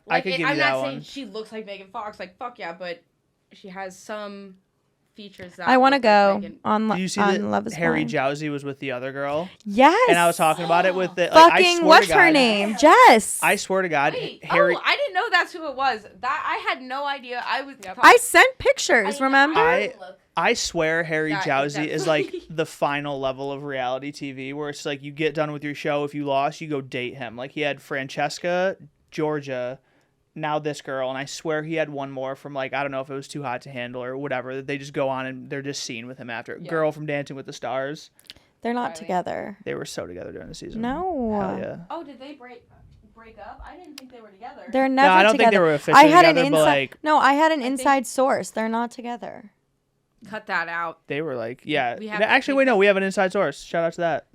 S4: Like,
S1: could give you
S4: I'm
S1: that
S4: not
S1: one.
S4: saying she looks like Megan Fox. Like, fuck yeah, but she has some features that
S3: I want to
S4: look
S3: go
S4: like Megan.
S3: on,
S1: Do you see
S3: on
S1: that
S3: Love Is
S1: Harry
S3: Blind.
S1: Jowsey was with the other girl?
S3: Yes.
S1: And I was talking about it with the like, I
S3: Fucking,
S1: swear
S3: what's
S1: to
S3: her
S1: God,
S3: name? Jess.
S1: I swear to God,
S4: Wait,
S1: Harry.
S4: I didn't know that's who it was. That I had no idea. I was.
S3: I sent pictures, remember?
S1: I swear Harry
S4: That-
S1: Jowsey is like
S4: that's-
S1: the final level of reality TV where it's like you get done with your show. If you lost, you go date him. Like he had Francesca, Georgia, now this girl, and I swear he had one more from like I don't know if it was Too Hot to Handle or whatever. They just go on and they're just seen with him after.
S2: Yeah.
S1: Girl from Dancing with the Stars.
S3: They're not
S2: Riley.
S3: together.
S1: They were so together during the season.
S3: No.
S1: Hell yeah.
S4: Oh, did they break up? I didn't think they were together.
S3: They're never
S1: I don't
S3: together.
S1: think they were officially
S3: I had
S1: together,
S3: an
S1: but
S3: inside.
S1: like
S3: No, I had an
S4: think-
S3: inside source. They're not together.
S4: Cut that out.
S1: they were like yeah.
S4: We have to
S1: Actually,
S4: keep
S1: wait, no,
S4: it-
S1: we have an inside source. Shout out to that.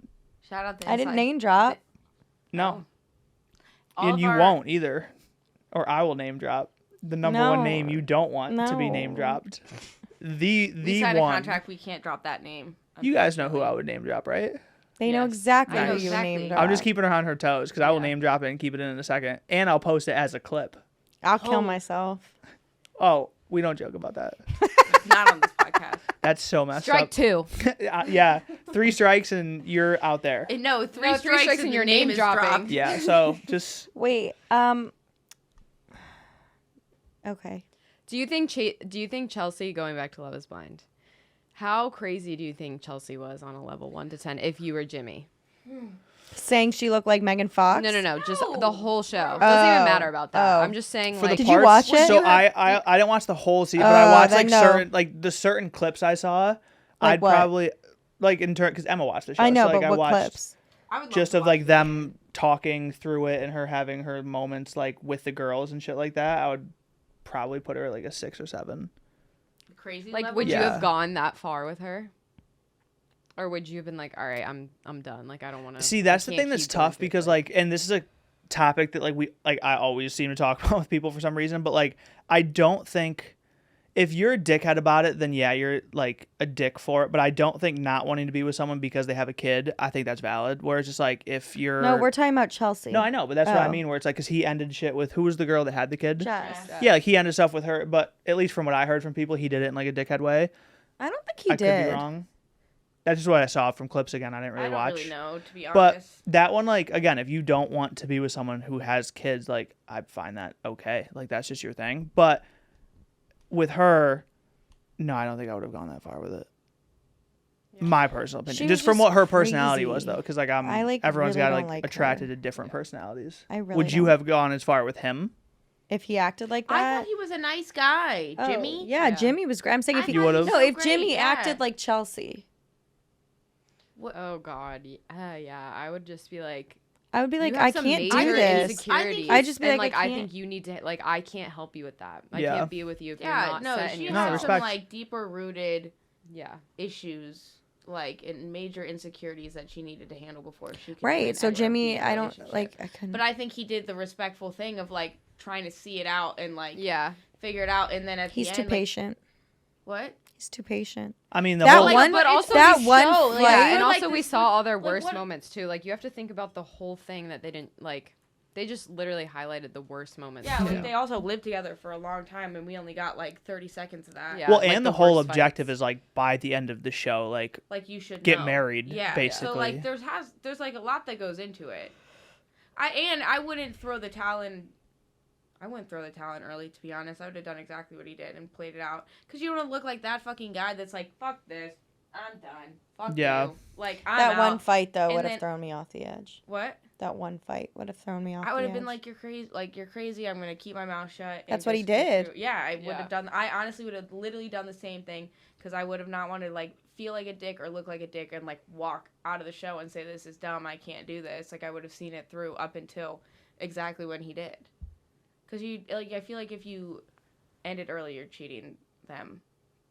S4: Shout out.
S3: I didn't name drop.
S1: No,
S4: All
S1: and
S4: of
S1: you
S4: our-
S1: won't either, or I will name drop the number one
S3: No.
S1: name you don't want to be
S3: No.
S1: name dropped. The
S4: We signed a
S1: one.
S4: contract. We can't drop that name.
S1: You guys know who I would name drop, right?
S3: They know
S4: Yes.
S3: exactly
S4: I know
S3: who you
S4: exactly.
S3: named drop.
S1: I'm just keeping her on her toes because I will
S4: Yeah.
S1: name drop it and keep it in a second, and I'll post it as a clip.
S3: I'll kill
S4: Oh.
S3: myself.
S1: Oh, we don't joke about that.
S4: Not on this podcast.
S1: That's so messed
S2: Strike
S1: up.
S2: 2.
S1: Yeah, 3 strikes and you're out there.
S4: No, three
S2: No,
S4: strikes and your name is
S2: dropping.
S4: dropped.
S1: Yeah, so just
S3: Wait. Okay.
S2: Do you think Chelsea, going back to Love Is Blind, how crazy do you think Chelsea was on a level 1 to 10 if you were Jimmy?
S3: Saying she looked like Megan Fox.
S2: No, just the whole show.
S4: Oh.
S2: Doesn't even matter about that.
S3: Oh.
S2: I'm just saying,
S1: for
S2: like,
S1: the
S3: Did you
S1: parts.
S3: watch it?
S1: So I didn't watch the whole season, but I
S3: Oh,
S1: watched
S3: then
S1: like
S3: no.
S1: certain like the certain clips I saw. I'd
S3: what?
S1: probably like in turn because Emma watched the show.
S3: I know,
S1: so, like,
S3: but
S1: I
S3: what
S1: watched
S3: clips?
S4: I would love
S1: just
S4: to
S1: of
S4: watch
S1: like
S4: it.
S1: them talking through it and her having her moments like with the girls and shit like that. I would probably put her at like a 6 or 7.
S4: Crazy.
S2: like,
S4: level.
S2: would you
S1: Yeah.
S2: have gone that far with her? Or would you have been like, all right, I'm done. Like, I don't want to.
S1: See, that's the thing that's tough because like, and this is a topic that like I always seem to talk about with people for some reason, but like I don't think if you're a dickhead about it, then yeah, you're like a dick for it. But I don't think not wanting to be with someone because they have a kid, I think that's valid. Whereas just like if you're
S3: No, we're talking about Chelsea.
S1: no, I know, but that's what I
S3: Oh.
S1: mean. Where it's like because he ended shit with who was the girl that had the kid?
S3: Jess.
S4: Yeah.
S1: Yeah, like he ended stuff with her, but at least from what I heard from people, he did it in like a dickhead way.
S3: I don't think he
S1: I
S3: did.
S1: could be wrong. That's just what I saw from clips again. I didn't really
S4: I don't
S1: watch.
S4: really know, to be
S1: But
S4: honest.
S1: that one, like, again, if you don't want to be with someone who has kids, like, I find that okay. Like, that's just your thing. But with her, no, I don't think I would have gone that far with it. My personal opinion.
S3: She
S1: Just
S3: was
S1: from
S3: just
S1: what her personality
S3: crazy.
S1: was, though. Because, like,
S3: I, like,
S1: everyone's
S3: really
S1: got,
S3: don't
S1: like,
S3: like
S1: attracted
S3: her.
S1: to different personalities.
S3: I really
S1: Would you
S3: don't.
S1: have gone as far with him?
S3: If he acted like
S4: I
S3: that?
S4: thought he was a nice guy.
S3: Oh,
S4: Jimmy?
S3: Yeah,
S2: Yeah.
S3: Jimmy was great. I'm saying
S4: I
S3: if he
S1: You would've?
S3: No,
S4: so
S3: if
S4: great,
S3: Jimmy
S4: yeah.
S3: acted like Chelsea,
S2: Oh God, yeah. I would just be like,
S3: I would be like,
S2: you have
S3: I
S2: some
S3: can't
S2: major
S3: do this.
S2: insecurities.
S3: I'd just be
S2: And,
S3: like, I
S2: I
S3: can't-
S2: think you need to like, I can't help you with that. I
S1: Yeah.
S2: can't be with you if you're
S4: Yeah,
S2: not
S4: no,
S2: set in
S4: she
S2: your
S1: No,
S4: has
S2: stuff.
S1: respect.
S4: some, like, deeper rooted
S2: Yeah.
S4: issues, like, and major insecurities that she needed to handle before she could
S3: Right.
S4: even
S3: So
S4: enter
S3: Jimmy,
S4: into a
S3: I don't
S4: relationship.
S3: like. I couldn't.
S4: But I think he did the respectful thing of, like, trying to see it out and, like,
S2: Yeah.
S4: figure it out. And then at
S3: He's
S4: the
S3: too
S4: end, like,
S3: patient.
S4: what?
S3: He's too patient.
S1: I mean, the
S3: That
S1: whole...
S2: Like,
S3: one-
S2: but also
S3: that
S2: we
S3: one
S2: show,
S3: flight-
S2: yeah, and
S4: Like,
S2: also we
S4: this-
S2: saw all their
S4: like,
S2: worst
S4: what-
S2: moments too. Like you have to think about the whole thing that they didn't like. They just literally highlighted the worst moments.
S4: Yeah,
S2: too.
S4: like, they also lived together for a long time, and we only got, like, 30 seconds of that.
S2: Yeah.
S1: well,
S2: like
S1: and
S2: the
S1: the whole
S2: worst
S1: objective
S2: fights.
S1: is, like, by the end of the show, like,
S4: Like, you should
S1: get
S4: know.
S1: married,
S4: Yeah.
S1: basically.
S4: So, like, there's like a lot that goes into it. I wouldn't throw the towel in. I wouldn't throw the towel in early, to be honest. I would have done exactly what he did and played it out. Because you don't want to look like that fucking guy that's like, fuck this. I'm done. Fuck
S1: Yeah.
S4: you. Like, I'm
S3: That one
S4: out.
S3: fight though
S4: And
S3: would
S4: then-
S3: have thrown me off the edge.
S4: What?
S3: That one fight would have thrown me off.
S4: I would
S3: the
S4: have been
S3: edge.
S4: like, you're crazy. Like, you're crazy. I'm gonna keep my mouth shut. And
S3: That's what he
S4: just get
S3: did.
S4: through- Yeah, I would
S2: Yeah.
S4: have done. I honestly would have literally done the same thing because I would have not wanted to like feel like a dick or look like a dick and like walk out of the show and say this is dumb. I can't do this. Like I would have seen it through up until exactly when he did. Because you like, I feel like if you end it early, you're cheating them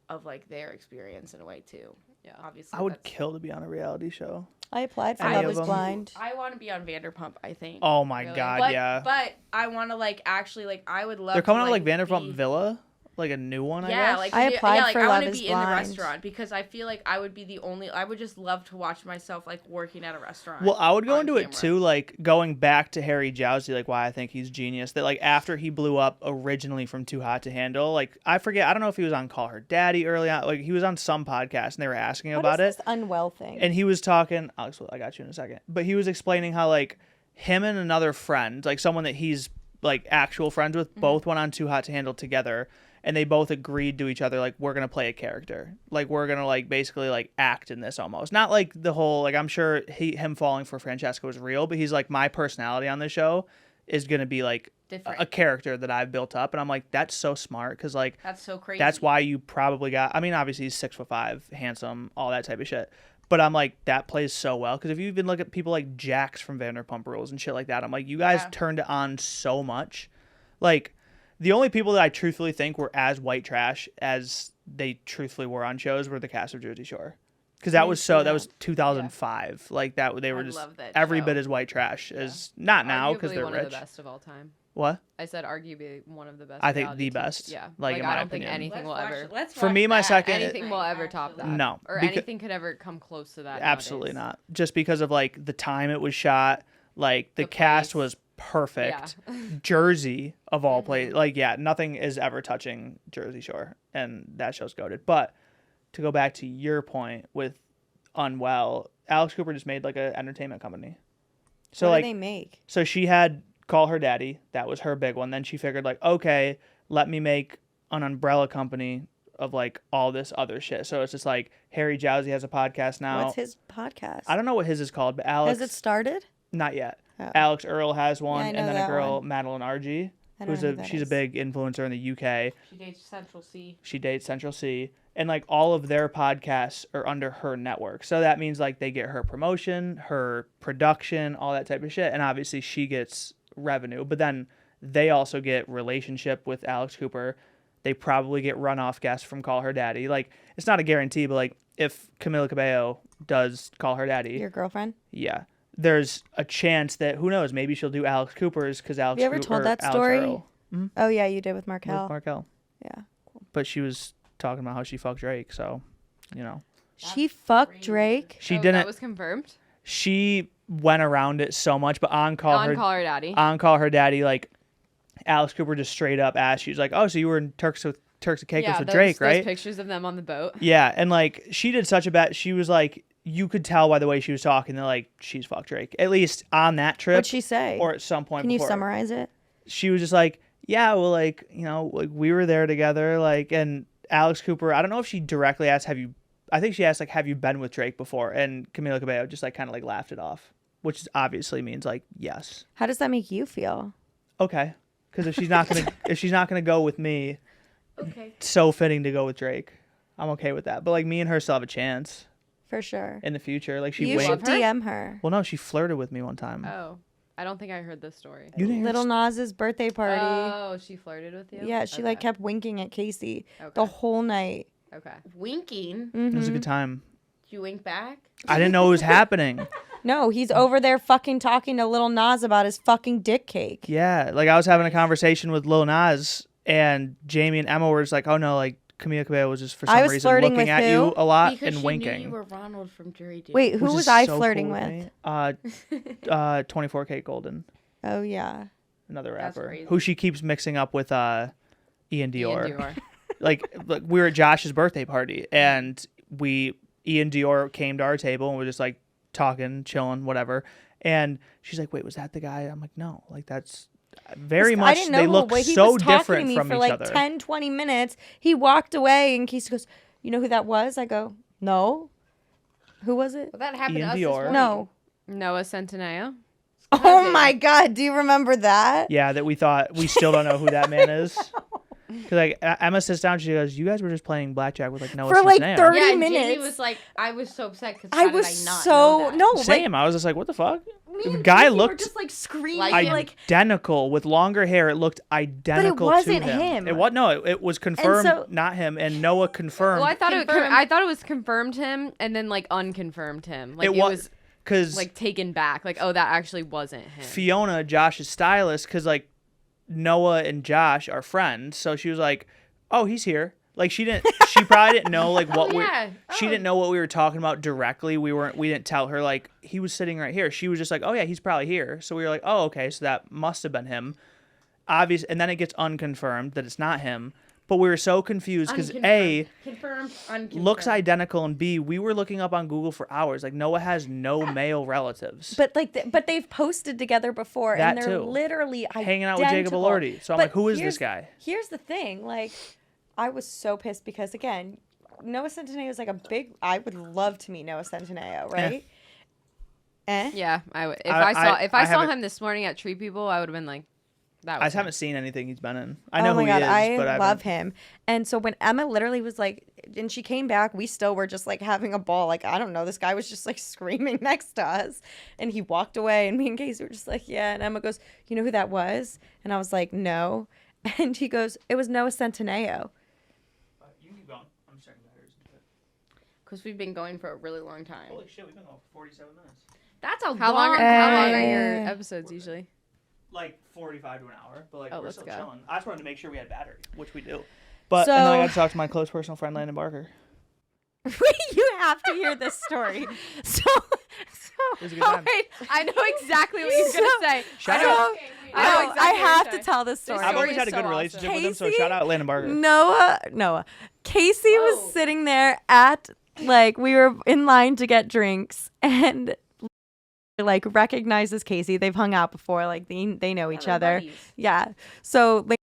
S4: of like their experience in a way too.
S2: Yeah.
S4: Obviously,
S1: I would
S4: that's-
S1: kill to be on a reality show.
S3: I applied for
S1: Any
S3: Love
S1: of
S3: Is
S1: them?
S3: Blind.
S4: I want to be on Vanderpump. I think.
S1: Oh my
S2: Really?
S1: god,
S4: But,
S1: yeah.
S4: But I want to like actually like I would love.
S1: They're coming
S4: to,
S1: out like Vanderpump
S4: be-
S1: Villa, like a new one. I
S4: Yeah,
S1: guess.
S4: like
S3: I applied
S4: like,
S3: for
S4: I
S3: Love
S4: want to
S3: Is
S4: be in the
S3: Blind.
S4: restaurant because I feel like I would be the only. I would just love to watch myself like working at a restaurant.
S1: Well, I would go
S4: on
S1: into it
S4: camera.
S1: too, like going back to Harry Jowsey, like why I think he's genius. That like after he blew up originally from Too Hot to Handle, like I forget, I don't know if he was on Call Her Daddy early on, like he was on some podcast and they were asking
S3: What
S1: about
S3: is
S1: it,
S3: this unwell thing?
S1: and he was talking. Alex, I got you in a second, but he was explaining how like him and another friend, like someone that he's like actual friends with, both went on Too Hot to Handle together. And they both agreed to each other, like, we're going to play a character. Like, we're going to, like, basically, like, act in this almost. Not, like, the whole, like, I'm sure him falling for Francesca was real, but he's, like, my personality on this show is going to be, like,
S4: Different.
S1: a character that I've built up. And I'm like, that's so smart because, like,
S4: That's so crazy.
S1: that's why you probably got, I mean, obviously he's 6'5", handsome, all that type of shit. But I'm like, that plays so well. Because if you even look at people like Jax from Vanderpump Rules and shit like that, I'm like, you guys turned it on so much. Like, the only people that I truthfully think were as white trash as they truthfully were on shows were the cast of Jersey Shore. Because that was that was 2005. Like, that they were
S4: I
S1: just
S4: love that
S1: every
S4: show.
S1: bit as white trash as, not now because
S2: Arguably
S1: they're
S2: one
S1: rich.
S2: of the best of all time.
S1: What?
S2: I said arguably one of the best.
S1: I think
S2: reality
S1: the
S2: TV
S1: best,
S2: Yeah.
S1: like, in my
S2: I don't
S1: opinion.
S2: think anything will ever.
S1: For me, my second-
S2: Anything will ever top that.
S1: No,
S2: Or
S1: because-
S2: anything could ever come close to that.
S1: Absolutely
S2: nowadays.
S1: not. Just because of like the time it was shot, like the cast
S2: place.
S1: was perfect. Jersey of all places, like yeah, nothing is ever touching Jersey Shore, and that show's goated. But to go back to your point with Unwell, Alex Cooper just made like an entertainment company. So
S3: what
S1: like,
S3: do they make?
S1: so she had Call Her Daddy. That was her big one. Then she figured like, okay, let me make an umbrella company of like all this other shit. So it's just like Harry Jowsey has a podcast now.
S3: What's his podcast?
S1: I don't know what his is called, but Alex.
S3: Has it started?
S1: Not yet.
S3: Oh.
S1: Alex Earl has one,
S3: I know
S1: and then a
S3: that
S1: girl,
S3: one.
S1: Madeline RG,
S3: I don't
S1: who's
S3: know who that
S1: she's a
S3: is.
S1: big influencer in the UK.
S4: She dates Central C.
S1: She dates Central C, and like all of their podcasts are under her network. So that means like they get her promotion, her production, all that type of shit, and obviously she gets revenue. But then they also get relationship with Alex Cooper. They probably get runoff guests from Call Her Daddy. Like it's not a guarantee, but like if Camila Cabello does Call Her Daddy,
S3: Your girlfriend?
S1: yeah, there's a chance that who knows, maybe she'll do Alex Cooper's because Alex.
S3: You ever told that
S1: Alex
S3: story?
S1: Earl.
S3: Oh yeah, you did with
S1: With
S3: Markel.
S1: Markel.
S3: Yeah.
S1: But she was talking about how she fucked Drake, so you know
S3: She fucked
S4: crazy.
S3: Drake.
S1: she
S2: Oh,
S1: didn't.
S2: That was confirmed.
S1: She went around it so much, but on Call Her
S2: Daddy.
S1: Call Her Daddy, like Alex Cooper just straight up asked, she's like, "Oh, so you were in Turks and Caicos with Drake, right?"
S2: Those pictures of them on the boat.
S1: Yeah, and like she did such a bad. She was like, you could tell by the way she was talking that like she's fucked Drake, at least on that trip.
S3: What'd she say?
S1: Or at some point.
S3: Can you
S1: before.
S3: summarize it?
S1: She was just like, yeah, well, like, you know, like we were there together, like, and Alex Cooper, I don't know if she directly asked, I think she asked, like, have you been with Drake before? And Camila Cabello just, like, kind of, like, laughed it off, which obviously means, like, yes.
S3: How does that make you feel?
S1: Okay. Because if she's not going to go with me,
S4: Okay.
S1: it's so fitting to go with Drake. I'm okay with that. But, like, me and her still have a chance
S3: For sure.
S1: in the future. Like, she
S3: You should
S1: winked.
S2: Love her?
S3: DM her.
S1: Well, no, she flirted with me one time.
S2: Oh, I don't think I heard this story.
S1: You didn't hear
S3: Little Nas's birthday party.
S2: Oh, she flirted with you.
S3: Yeah, she like
S2: Okay.
S3: kept winking at Casey
S2: Okay.
S3: the whole night.
S2: Okay.
S4: Winking.
S1: It was a
S3: Mhm.
S1: good time.
S4: Did you wink back?
S1: I didn't know it was happening.
S3: No, he's over there fucking talking to Little Nas about his fucking dick cake.
S1: Yeah, like I was having a conversation with Lil Nas, and Jamie and Emma were just like, "Oh no, like Camila Cabello was just for
S3: I
S1: some
S3: was
S1: reason
S3: flirting
S1: looking
S3: with
S1: at
S3: who?
S1: you a lot
S4: Because
S1: and
S4: she
S1: winking."
S4: knew you were Ronald from Jury Duty.
S3: Wait, who
S1: which
S3: was
S1: is
S3: I
S1: so
S3: flirting
S1: cool
S3: with?
S1: me. 24K Golden,
S3: Oh yeah.
S1: another
S4: That's
S1: rapper
S4: crazy.
S1: who she keeps mixing up with Ian Dior.
S2: Ian Dior.
S1: like we were at Josh's birthday party, and Ian Dior came to our table and we're just like talking, chilling, whatever. And she's like, "Wait, was that the guy?" I'm like, "No, like that's very much."
S3: I didn't know
S1: they
S3: who,
S1: look
S3: wait, he
S1: so
S3: was talking
S1: different
S3: to me
S1: from
S3: for
S1: each
S3: like
S1: other.
S3: 10, 20 minutes. He walked away and Casey goes, "You know who that was?" I go, No. Who was it?
S4: Well, that happened
S1: Ian
S4: to us this
S1: Dior.
S4: morning.
S3: No.
S2: Noah Centineo.
S3: Oh my God! Do you remember that?
S1: Yeah, that we thought we still don't know who that man is. Because like Emma sits down, she goes, "You guys were just playing blackjack with like Noah
S3: For like
S1: Centineo."
S3: 30
S4: Yeah, and Jamie
S3: minutes.
S4: was like, I was so upset because
S3: I was
S4: did I not
S3: so
S4: know that?
S3: no. Like,
S1: Same. I was just like, "What the fuck?"
S3: me
S1: The
S3: and
S1: guy
S3: Casey were
S1: looked
S3: just like screaming,
S4: like-
S1: identical with longer hair. It looked identical
S3: wasn't
S1: to
S3: him.
S1: It was no. It was confirmed,
S3: so-
S1: not him. And Noah confirmed.
S2: Well, I thought
S4: Confirmed.
S2: I thought it was confirmed him and then like unconfirmed him. Like
S1: it
S2: it
S1: was because
S2: like taken back. Like, oh, that actually wasn't him.
S1: Fiona, Josh's stylist, because like Noah and Josh are friends, so she was like, "Oh, he's here." Like she probably didn't know like what she didn't know what we were talking about directly. We didn't tell her like he was sitting right here. She was just like, "Oh yeah, he's probably here." So we were like, "Oh, okay, so that must have been him." Obvious, and then it gets unconfirmed that it's not him. But we were so confused because A,
S4: confirmed, unconfirmed.
S1: looks identical, and B, we were looking up on Google for hours. Like Noah has no male relatives.
S3: but like, but they've posted together before,
S1: That
S3: and they're
S1: too.
S3: literally
S1: Hanging out with Jacob
S3: identical.
S1: Elordi. So I'm
S3: But
S1: like, who is
S3: here's-
S1: this guy?
S3: Here's the thing, like, I was so pissed because again, Noah Centineo is like a big. I would love to meet Noah Centineo, right?
S2: Yeah, I would. If
S1: I-
S2: I
S1: I
S2: saw
S1: haven't-
S2: him this morning at Tree People, I would have been like, that
S1: I
S2: was
S1: just
S2: him.
S1: haven't seen anything he's been in. I know
S3: oh my
S1: who
S3: God,
S1: he is, but I
S3: love
S1: haven't-
S3: him. And so when Emma literally was like, and she came back, we still were just like having a ball. Like, I don't know, this guy was just like screaming next to us, and he walked away, and me and Casey were just like, yeah. And Emma goes, you know who that was? And I was like, no. And he goes, it was Noah Centineo.
S1: You can keep going. I'm checking batteries.
S4: Because we've been going for a really long time.
S1: Holy shit, we've been going for 47 minutes.
S4: That's a
S2: How long
S4: long
S2: are
S4: time.
S2: your episodes usually?
S1: Like 45 to an hour, but like
S2: Oh,
S1: we're
S2: let's
S1: still
S2: go.
S1: chilling. I just wanted to make sure we had battery, which we do. But and then I
S3: So-
S1: got to talk to my close personal friend Landon Barker.
S3: You have to hear this story. So
S1: It was a good time.
S2: Wait, I know exactly what you're gonna say.
S1: Shout
S2: I know-
S1: out.
S2: I know
S3: I
S2: exactly what you're
S3: have to
S2: saying.
S3: tell this story.
S1: I've
S2: story
S1: always
S2: is
S1: had a good
S2: so
S1: relationship
S3: awesome.
S1: with him, so
S3: Casey-
S1: shout out Landon Barker.
S3: Noah. Casey was sitting there at, like, we were in line to get drinks, and like recognizes Casey. They've hung out before, like they know each
S4: they're
S3: other.
S4: buddies.
S3: Yeah. So like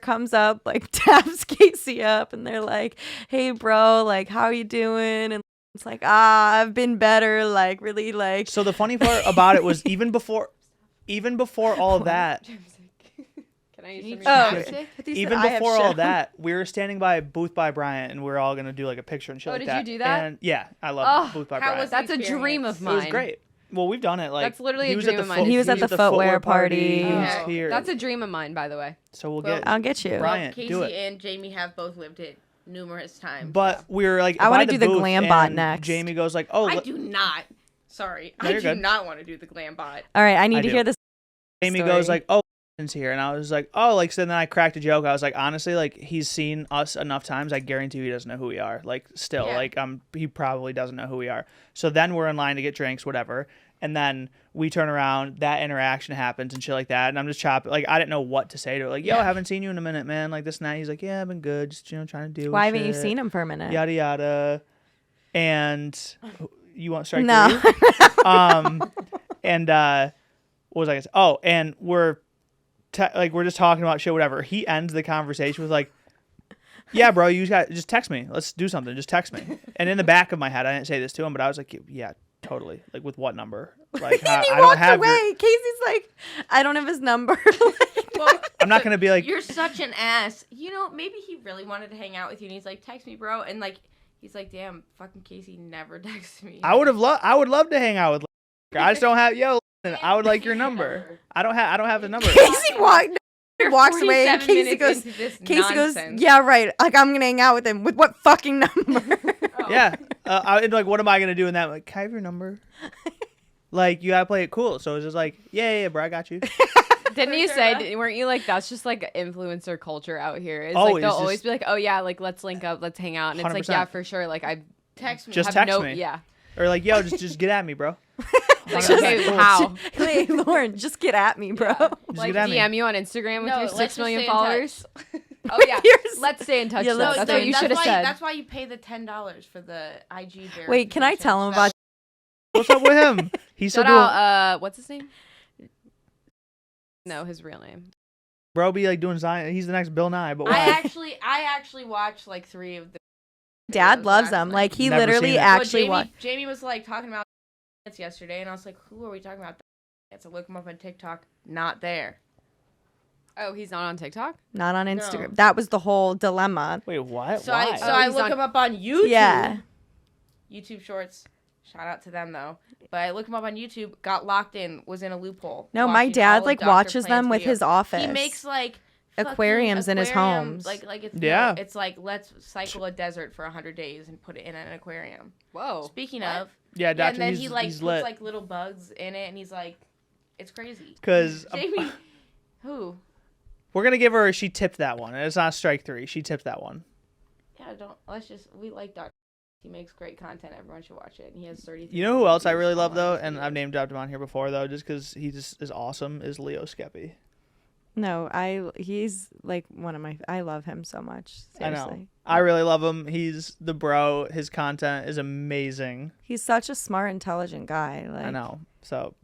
S3: comes up, like taps Casey up, and they're like, "Hey, bro, like how you doing?" And it's like, I've been better, like really like.
S1: So the funny part about it was even before all of that,
S2: Can I use
S4: You need
S2: some of your
S4: some
S2: chapstick?
S1: even before all that, we were standing by Booth by Bryant, and we were all gonna do like a picture and shit
S2: Oh,
S1: like
S2: did
S1: that.
S2: you do that?
S1: And yeah, I love
S2: Oh,
S1: Booth by
S4: how
S1: Bryant.
S4: was
S2: That's a dream of
S1: It
S2: mine.
S1: was great. Well, we've done it. Like
S2: That's literally
S1: he
S2: a
S1: was
S2: dream
S1: at
S2: of
S1: the
S2: mine.
S3: He was at the footwear party.
S1: He was
S2: Oh,
S1: here.
S2: that's a dream of mine, by the way.
S1: So we'll
S4: Well,
S1: get.
S3: I'll get you.
S1: Bryant,
S4: Casey
S1: do it.
S4: and Jamie have both lived it numerous times.
S1: But we were like,
S3: I wanna
S1: by the
S3: do the
S1: booth,
S3: glam bot
S1: and
S3: next.
S1: Jamie goes like, "Oh,
S4: I
S1: look."
S4: do not. Sorry,
S1: No,
S4: I
S1: you're
S4: do
S1: good.
S4: not want to do the glam bot.
S3: All right, I need
S1: I
S3: to
S1: do.
S3: hear this.
S1: Jamie
S3: story.
S1: goes like, "Oh, is here," and I was like, "Oh," like so. Then I cracked a joke. I was like, "Honestly, like he's seen us enough times. I guarantee he doesn't know who we are. Like still,
S4: Yeah.
S1: like he probably doesn't know who we are." So then we're in line to get drinks, whatever, and then we turn around. That interaction happens and shit like that, and I'm just chopping. Like I didn't know what to say to her. Like, "Yo, I haven't seen you in a minute, man. Like this and that." He's like, "Yeah, I've been good. Just trying to deal."
S3: Why
S1: with
S3: haven't you
S1: shit,
S3: seen him for a minute?
S1: Yada yada, and you want strike
S3: No.
S1: three? And what was I gonna say? Oh, and we're just talking about shit, whatever. He ends the conversation with like, "Yeah, bro, you got just text me. Let's do something. Just text me." And in the back of my head, I didn't say this to him, but I was like, "Yeah, totally. Like with what number? Like
S3: And
S1: I
S3: he
S1: don't
S3: walked
S1: have.
S3: away. Casey's like, I don't have his number.
S4: Well,
S1: I'm not gonna be like,
S4: you're such an ass. You know, maybe he really wanted to hang out with you, and he's like, "Text me, bro," and like, he's like, "Damn, fucking Casey never texts me."
S1: I would love to hang out with. I just don't have. Yo, I would like your number. I don't have his number.
S3: Casey walks away, and
S4: 47
S3: Casey
S4: minutes
S3: goes.
S4: into this
S3: Casey goes,
S4: nonsense.
S3: yeah, right. Like I'm gonna hang out with him. With what fucking number?
S1: Yeah. I'd like, what am I gonna do in that? Like, can I have your number? Like, you gotta play it cool. So it's just like, yeah, bro, I got you.
S2: Didn't you
S4: sure,
S2: say?
S4: huh?
S2: Weren't you like that's just like influencer culture out here? It's
S1: Always,
S2: like they'll
S1: just-
S2: always be like, "Oh yeah, like let's link up, let's hang out," and it's like,
S1: 100%.
S2: "Yeah, for sure." Like I
S4: Text me.
S1: Just
S2: have
S1: text
S2: no,
S1: me.
S2: yeah.
S1: Or like, yo, just get at me, bro.
S2: Like,
S1: Cool.
S2: okay, how?
S3: Hey, Lauren, just get at me, bro.
S1: Just
S2: Like
S1: get at me.
S2: DM you on Instagram with
S4: No,
S2: your
S4: let's
S2: 6
S4: just
S2: million
S4: stay in
S2: followers. Oh yeah,
S3: Yours-
S2: let's stay in touch.
S3: Yeah,
S2: though.
S3: let's
S2: That's
S3: stay
S2: what
S3: in
S2: you
S3: touch.
S2: should have said.
S4: That's why you pay the $10 for the IG verification.
S3: Wait, can I tell him about?
S1: What's up with him? He's still
S2: Shout
S1: doing.
S2: out. What's his name? No, his real name.
S1: Bro, be like doing Zion. He's the next Bill Nye, but
S4: I
S1: why?
S4: actually watched like 3 of the
S3: Dad
S4: videos
S3: loves
S4: last
S3: them.
S4: night.
S3: Like he
S1: Never
S3: literally
S1: seen it.
S3: actually
S4: Jamie,
S3: watched.
S4: Jamie was like talking about it yesterday, and I was like, "Who are we talking about?" So look him up on TikTok. Not there.
S2: Oh, he's not on TikTok?
S3: Not on Instagram.
S4: No.
S3: That was the whole dilemma.
S1: Wait, what?
S4: So
S1: Why?
S4: I
S2: he's
S4: look
S2: on-
S4: him up on YouTube.
S3: Yeah.
S4: YouTube Shorts. Shout out to them though. But I look him up on YouTube. Got locked in. Was in a loophole.
S3: No, my
S4: watching
S3: dad
S4: all of
S3: like
S4: Dr.
S3: watches
S4: Plant's
S3: them with
S4: videos.
S3: his office.
S4: He makes like fucking
S3: Aquariums in his homes.
S4: Like it's
S1: Yeah.
S4: it's like let's cycle a desert for 100 days and put it in an aquarium.
S2: Whoa.
S4: Speaking
S2: What?
S4: of,
S1: yeah,
S4: yeah,
S1: Doctor,
S4: and then
S1: he's,
S4: he like
S1: he's
S4: puts
S1: lit.
S4: like little bugs in it, and he's like, it's crazy.
S1: Because
S4: Jamie, who?
S1: we're gonna give her. She tipped that one. And it's not strike 3. She tipped that one.
S4: Yeah, don't. Let's just. We like Dr. He makes great content. Everyone should watch it. And he has 30.
S1: You know who else I really love though, and I've name dropped him on here before though, just because he just is awesome. Is Leo Skeppy.
S3: No, he's like one of my. I love him so much. Seriously.
S1: I know. I really love him. He's the bro. His content is amazing.
S3: He's such a smart, intelligent guy. Like,
S1: I know. So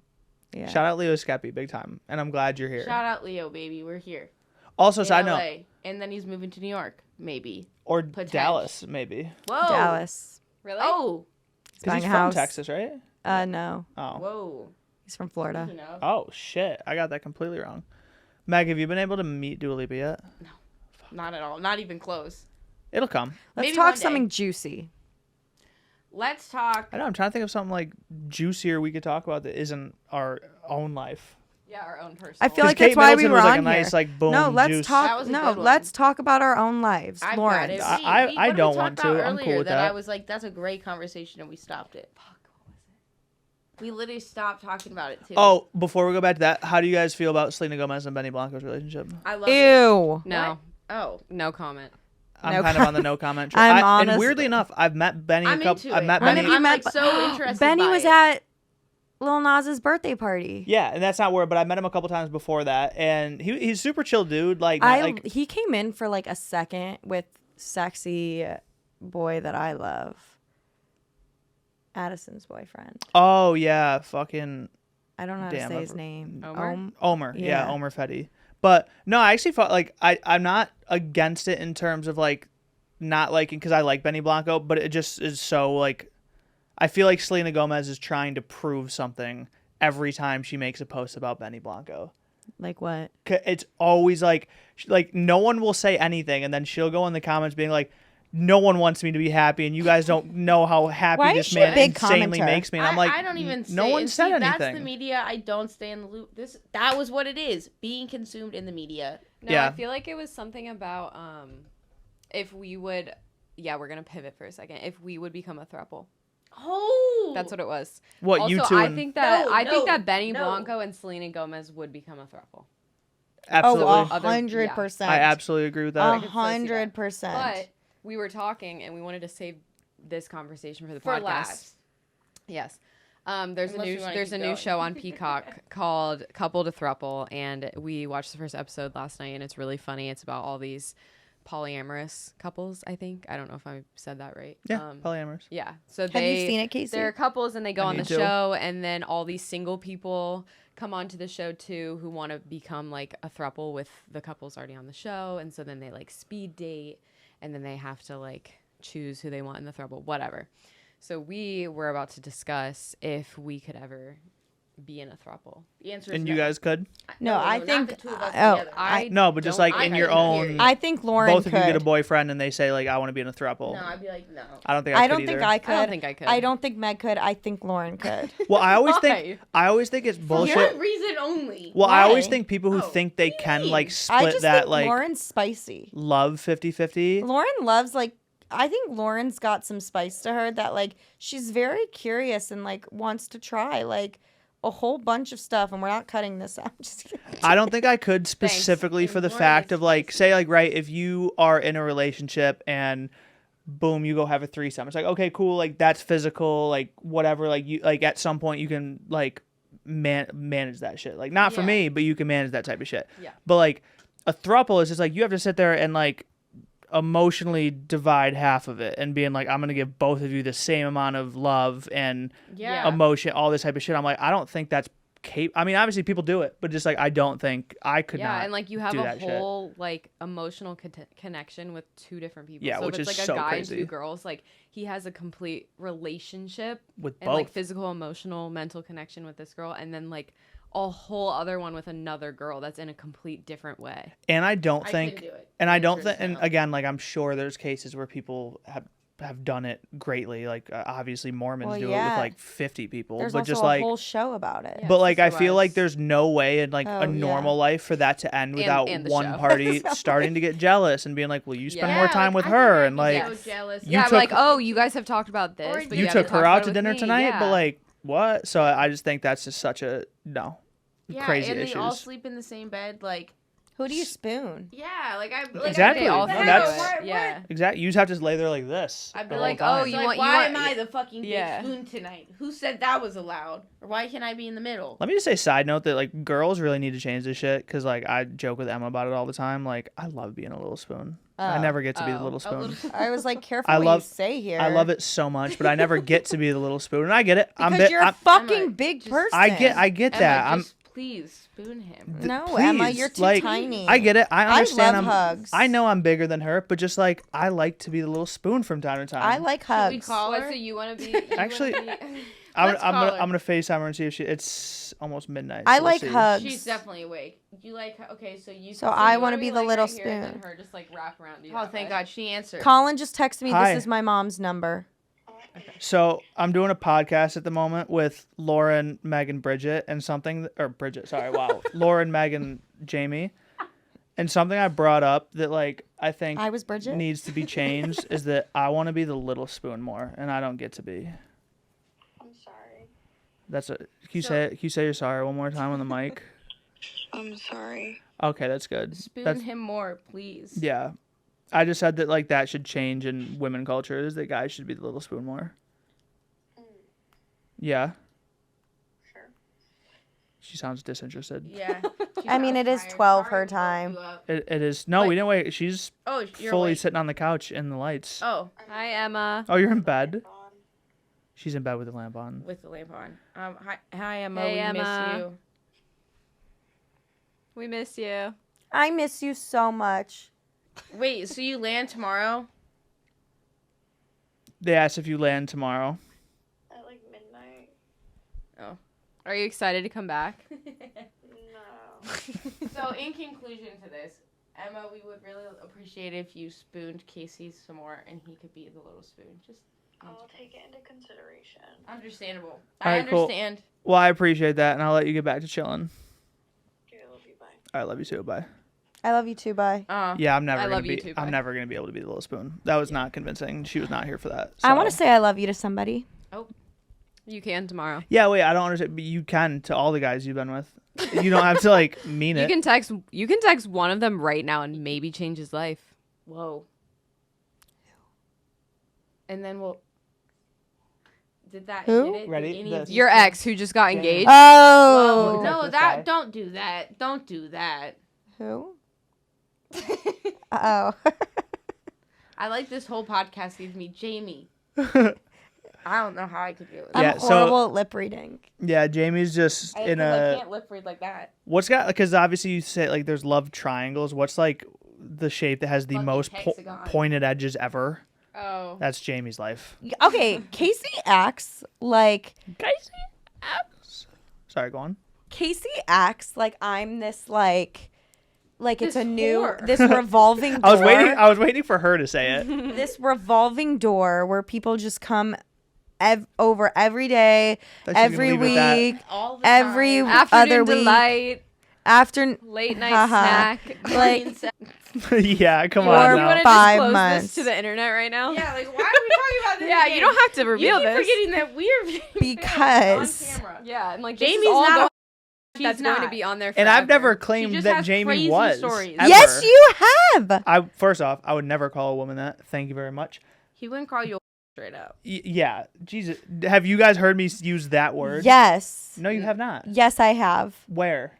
S3: Yeah.
S1: shout out Leo Skeppy big time, and I'm glad you're here.
S4: Shout out Leo, baby. We're here.
S1: Also,
S4: In
S1: side
S4: LA.
S1: note,
S4: And then he's moving to New York, maybe.
S1: or
S4: Potential.
S1: Dallas maybe.
S4: Whoa.
S3: Dallas.
S2: Really?
S4: Oh.
S3: He's
S1: Because
S3: buying
S1: he's
S3: a
S1: from
S3: house.
S1: Texas, right?
S3: No,
S1: Oh.
S4: Whoa.
S3: he's from Florida.
S4: Speaking of,
S1: Oh shit! I got that completely wrong. Meg, have you been able to meet Dua Lipa yet?
S4: not at all. Not even close.
S1: It'll come.
S3: Let's
S4: Maybe
S3: talk
S4: one day.
S3: something juicy.
S4: Let's talk.
S1: I know. I'm trying to think of something like juicier we could talk about that isn't our own life.
S2: Yeah, our own person.
S3: I feel
S1: 'Cause
S3: like that's
S1: Kate
S3: why we
S1: Middleton
S3: were
S1: was like
S3: on
S1: a nice
S3: here.
S1: like boom
S3: No, let's
S1: juice.
S3: talk.
S4: That was a
S3: No,
S4: good one.
S3: let's talk about our own lives.
S4: I've got
S3: Lawrence.
S4: it.
S1: I
S4: What did we
S1: don't
S4: talk
S1: want
S4: about
S1: to. I'm
S4: earlier
S1: cool with that.
S4: I was like, that's a great conversation, and we stopped it. Fuck, what was it? We literally stopped talking about it too.
S1: Oh, before we go back to that, how do you guys feel about Selena Gomez and Benny Blanco's relationship?
S4: I love it.
S3: Ew.
S2: No.
S4: What? Oh,
S2: No comment.
S1: I'm
S3: No
S1: kind of on the no comment.
S3: I'm
S1: and
S3: honest-
S1: weirdly enough, I've met Benny.
S4: I'm into
S1: I've
S4: it.
S1: met
S3: When
S1: Benny.
S3: have you
S4: I'm
S3: met-
S4: like so interested.
S3: Benny
S4: by
S3: was
S4: it.
S3: at Lil Nas's birthday party.
S1: Yeah, and that's not where, but I met him a couple times before that, and he's super chill dude. Like, not, like
S3: He came in for like a second with sexy boy that I love, Addison's boyfriend.
S1: oh yeah, fucking
S3: I don't know how
S1: Damn,
S3: to say
S1: I
S3: his
S1: for-
S3: name.
S2: Omer?
S1: Omer. Yeah,
S3: Yeah.
S1: Omer Fetty. But no, I actually felt like I'm not against it in terms of like not liking because I like Benny Blanco, but it just is so like I feel like Selena Gomez is trying to prove something every time she makes a post about Benny Blanco.
S3: Like what?
S1: It's always like no one will say anything, and then she'll go in the comments being like, "No one wants me to be happy, and you guys don't know how happy
S3: Why is
S1: this
S3: she a
S1: man
S3: big
S1: insanely
S3: commenter?
S1: makes me." And I'm like,
S4: I don't even.
S1: no
S4: stay,
S1: one
S4: and
S1: said
S4: see,
S1: anything.
S4: That's the media. I don't stay in the loop. That was what it is. Being consumed in the media.
S2: No,
S1: Yeah.
S2: I feel like it was something about if we would. Yeah, we're gonna pivot for a second. If we would become a throuple,
S4: Oh,
S2: that's what it was.
S1: "What
S2: Also,
S1: you two?"
S2: I
S1: and-
S2: think that
S4: No,
S2: Benny
S4: no.
S2: Blanco and Selena Gomez would become a throuple.
S1: absolutely,
S3: Oh,
S2: Other-
S3: 100%.
S1: I absolutely agree with that.
S3: 100%.
S2: But we were talking, and we wanted to save this conversation for the
S4: for
S2: podcast.
S4: laughs.
S2: Yes.
S4: Unless
S2: There's
S4: you wanna
S2: a
S4: keep
S2: new
S4: going.
S2: show on Peacock called Couple to Throuple, and we watched the first episode last night, and it's really funny. It's about all these polyamorous couples. I think I don't know if I said that right.
S1: Yeah, polyamorous.
S2: Yeah. So
S3: Have
S2: they
S3: you seen it, Casey?
S2: they're couples, and they go
S1: I
S2: on the
S1: need to.
S2: show, and then all these single people come onto the show too who want to become like a throuple with the couples already on the show, and so then they like speed date, and then they have to like choose who they want in the throuple, whatever. So we were about to discuss if we could ever be in a throuple.
S4: The answer is
S1: And
S4: no.
S1: you guys could?
S3: No, I
S4: not
S3: think-
S4: the two of us
S3: oh,
S4: together.
S3: I-
S1: No, but just
S2: don't-
S1: like
S2: I
S1: in
S2: couldn't
S1: your
S2: hear
S1: own.
S2: you.
S3: I think Lauren
S1: Both of
S3: could.
S1: you get a boyfriend and they say like, "I want to be in a throuple."
S4: No, I'd be like, no.
S1: I don't think I,
S3: I
S1: could
S3: don't think
S1: either.
S3: I could.
S2: I don't think I could.
S3: I don't think Meg could. I think Lauren could.
S1: Well, I always
S2: Why?
S1: think it's
S4: For
S1: bullshit.
S4: one reason only.
S1: Well, I always
S3: Why?
S1: think people who
S4: Oh,
S1: think they can like
S3: I
S1: split
S3: just
S1: that
S3: think
S1: like
S3: Lauren's spicy.
S1: love 50-50.
S3: Lauren loves like I think Lauren's got some spice to her that like she's very curious and like wants to try like a whole bunch of stuff, and we're not cutting this out. Just kidding.
S1: I don't think I could specifically for the
S4: Lauren
S1: fact
S4: is
S1: of like
S4: spicy.
S1: say like right if you are in a relationship and boom you go have a threesome. It's like okay cool like that's physical like whatever like you like at some point you can like manage that shit like not for
S4: Yeah.
S1: me but you can manage that type of shit.
S2: Yeah.
S1: But like a throuple is just like you have to sit there and like emotionally divide half of it and being like I'm gonna give both of you the same amount of love and
S4: Yeah.
S1: emotion all this type of shit. I'm like I don't think that's I mean, obviously people do it, but just like I don't think I could not.
S2: Yeah, and like you have
S1: do
S2: a
S1: that shit.
S2: whole like emotional connection with two different people.
S1: Yeah,
S2: so
S1: which
S2: if it's
S1: is
S2: like a
S1: so
S2: guy
S1: crazy.
S2: and two girls, like he has a complete relationship
S1: With
S2: and like
S1: both.
S2: physical, emotional, mental connection with this girl, and then like a whole other one with another girl that's in a complete different way.
S1: And I don't
S4: I
S1: think,
S4: couldn't do it.
S1: and I don't
S4: Answer
S1: think,
S4: is
S1: and
S4: no.
S1: again, like I'm sure there's cases where people have done it greatly. Like obviously Mormons
S3: Well,
S1: do it with
S3: yeah.
S1: like 50 people,
S3: There's
S1: but
S3: also
S1: just
S3: a
S1: like,
S3: whole show about it.
S2: Yeah.
S1: but like I
S2: Sister
S1: feel like
S2: Wives.
S1: there's no way in like
S3: Oh,
S1: a
S3: yeah.
S1: normal life for that to end without
S2: and the
S1: one
S2: show.
S1: party starting to get jealous and being like, well, you spend
S2: Yeah.
S1: more time with
S4: I
S1: her,
S4: think
S1: and
S4: I'd be
S1: like
S4: so jealous.
S1: You
S2: yeah,
S1: took-
S2: like, oh, you guys have talked about this,
S4: Or
S2: but
S1: you
S2: haven't
S1: took her
S2: talked
S1: out
S2: about
S1: to
S2: it with
S1: dinner
S2: me.
S1: tonight,
S2: Yeah.
S1: but like what? So I just think that's just such a no.
S4: Yeah,
S1: Crazy
S4: and
S1: issues.
S4: they all sleep in the same bed. Like,
S3: Who do you spoon?
S4: yeah, like I
S1: Exactly.
S2: They all
S1: No,
S2: three
S1: that's-
S2: do it. Yeah.
S1: Exactly. You just have to lay there like this.
S4: I'd
S1: the
S4: be
S1: whole
S4: like,
S1: time.
S2: oh,
S4: you
S2: you
S4: like,
S2: want-
S4: why
S2: you
S4: am
S2: want-
S4: I the fucking big
S2: Yeah.
S4: spoon tonight? Who said that was allowed? Or why can't I be in the middle?
S1: Let me just say, side note, that like girls really need to change this shit because like I joke with Emma about it all the time. Like I love being a little spoon. I
S3: Oh.
S1: never get to be the
S2: Oh.
S1: little
S4: A
S1: spoon.
S4: little-
S3: I was like, careful
S1: I
S3: what
S1: love-
S3: you say here.
S1: I love it so much, but I never get to be the little spoon. And I get it.
S3: Because you're a fucking
S4: Emma,
S3: big
S4: just-
S3: person.
S1: I get
S4: Emma,
S1: that. I'm
S4: just please spoon him.
S3: No, Emma,
S1: please,
S3: you're too
S1: like,
S3: tiny.
S1: I get it. I understand.
S3: love hugs.
S1: I know I'm bigger than her, but just like I like to be the little spoon from time to time.
S3: I like
S4: Should we
S3: hugs.
S4: call
S2: What,
S4: her?
S2: so you want to be?
S1: Actually,
S2: be...
S1: I'm
S4: Let's call her.
S1: gonna FaceTime her and see if she. It's almost midnight.
S3: I
S1: so we'll
S3: like
S1: see.
S3: hugs.
S4: She's definitely awake. You like okay, so you.
S3: So I
S2: you
S3: wanna
S2: wanna
S3: be the
S2: like,
S3: little
S2: right here and then
S3: spoon.
S2: her just like wrap around you.
S4: Oh,
S2: that
S4: thank
S2: way.
S4: God she answered.
S3: Colin just texted me.
S1: Hi.
S3: This is my mom's number.
S1: So I'm doing a podcast at the moment with Lauren, Meg, and Bridget, and something or Bridget. Sorry, wow, Lauren, Meg, and Jamie, and something I brought up that like I think
S3: I was Bridget.
S1: needs to be changed is that I want to be the little spoon more, and I don't get to be.
S5: I'm sorry.
S1: That's a. Can you say it? Can you say you're sorry one more time on the mic?
S5: I'm sorry.
S1: Okay, that's good.
S4: Spoon
S1: That's
S4: him more, please.
S1: yeah. I just said that like that should change in women culture. Is that guys should be the little spoon more? Yeah.
S5: Sure.
S1: She sounds disinterested.
S4: Yeah. She
S3: I mean,
S4: sounds
S3: it is
S4: tired.
S3: 12
S4: Sorry
S3: her
S4: to woke
S3: time.
S4: you up.
S1: It is. No, we
S4: Like-
S1: didn't wait. She's
S4: Oh, you're
S1: fully
S4: awake.
S1: sitting on the couch in the lights.
S4: Oh,
S2: Hi, Emma.
S1: Oh, you're in bed?
S5: On.
S1: She's in bed with the lamp on.
S4: with the lamp on. Hi, Emma.
S2: Hey,
S4: we
S2: Emma.
S4: miss you.
S2: We miss you.
S3: I miss you so much.
S4: Wait, so you land tomorrow?
S1: They asked if you land tomorrow.
S5: At like midnight.
S2: Are you excited to come back?
S5: No.
S4: So, in conclusion to this, Emma, we would really appreciate if you spooned Casey some more, and he could be the little spoon. Just
S5: I'll take it into consideration.
S4: understandable.
S1: All
S4: I
S1: right, cool.
S4: understand.
S1: Well, I appreciate that, and I'll let you get back to chilling.
S5: Okay, I love you. Bye.
S1: I love you too. Bye.
S3: I love you too. Bye.
S1: Yeah, I'm never
S2: I
S1: gonna
S2: love
S1: be.
S2: you too, bye.
S1: I'm never gonna be able to be the little spoon. That was not convincing. She was not here for that.
S3: I want to
S1: so.
S3: say I love you to somebody.
S2: You can tomorrow.
S1: Yeah, wait. I don't understand. But you can to all the guys you've been with. You don't have to like mean
S2: You
S1: it.
S2: can text. You can text one of them right now and maybe change his life.
S4: Whoa. And then we'll. Did that?
S3: Who?
S4: Did it?
S1: Ready?
S4: Did any
S1: This.
S4: of these
S2: Your
S4: things-
S2: ex who just got
S1: Jamie.
S2: engaged.
S3: Oh.
S1: Text
S4: No,
S1: this guy.
S4: don't do that. Don't do that.
S3: Who? Oh.
S4: I like this whole podcast gives me Jamie. I don't know how I could do it.
S1: Yeah,
S3: I'm
S1: so-
S3: horrible at lip reading.
S1: Yeah, Jamie's just in
S4: I
S1: a.
S4: can't lip read like that.
S1: What's got because obviously you say like there's love triangles. What's like the shape that has the
S4: Fucking
S1: most
S4: hexagon.
S1: pointed edges ever?
S2: Oh.
S1: That's Jamie's life.
S3: Okay, Casey acts like
S1: Sorry, go on.
S3: Casey acts like I'm this like it's
S4: This
S3: a new
S4: whore.
S3: this revolving door.
S1: I was waiting for her to say it.
S3: This revolving door where people just come over every day,
S1: Thought she was
S3: every
S1: gonna leave with that.
S3: week,
S4: All the
S3: every
S4: time.
S2: Afternoon
S3: other week,
S2: delight.
S3: after
S2: Late night
S3: Haha.
S2: snack.
S3: like
S1: Yeah, come
S2: You
S1: on
S3: Or
S2: want
S1: now.
S2: to5 disclose
S3: months.
S2: this to the internet right now?
S4: Yeah, like why are we talking about this?
S2: Yeah,
S4: again?
S2: you don't have to
S4: You
S2: reveal
S4: keep
S2: this.
S4: forgetting that we're
S3: Because-
S4: on camera.
S2: Yeah, and like
S4: Jamie's
S2: this is all
S4: not.
S2: going-
S4: She's
S2: that's
S4: not.
S2: going to be on there.
S1: And I've
S2: forever.
S1: never
S4: She
S1: claimed
S4: just
S1: that
S4: has
S1: Jamie
S4: crazy
S1: was.
S4: stories.
S1: Ever.
S3: yes, you have.
S1: First off, I would never call a woman that. Thank you very much.
S4: He wouldn't call you straight up.
S1: Yeah, Jesus. Have you guys heard me use that word?
S3: Yes.
S1: No, you have not.
S3: Yes, I have.
S1: Where?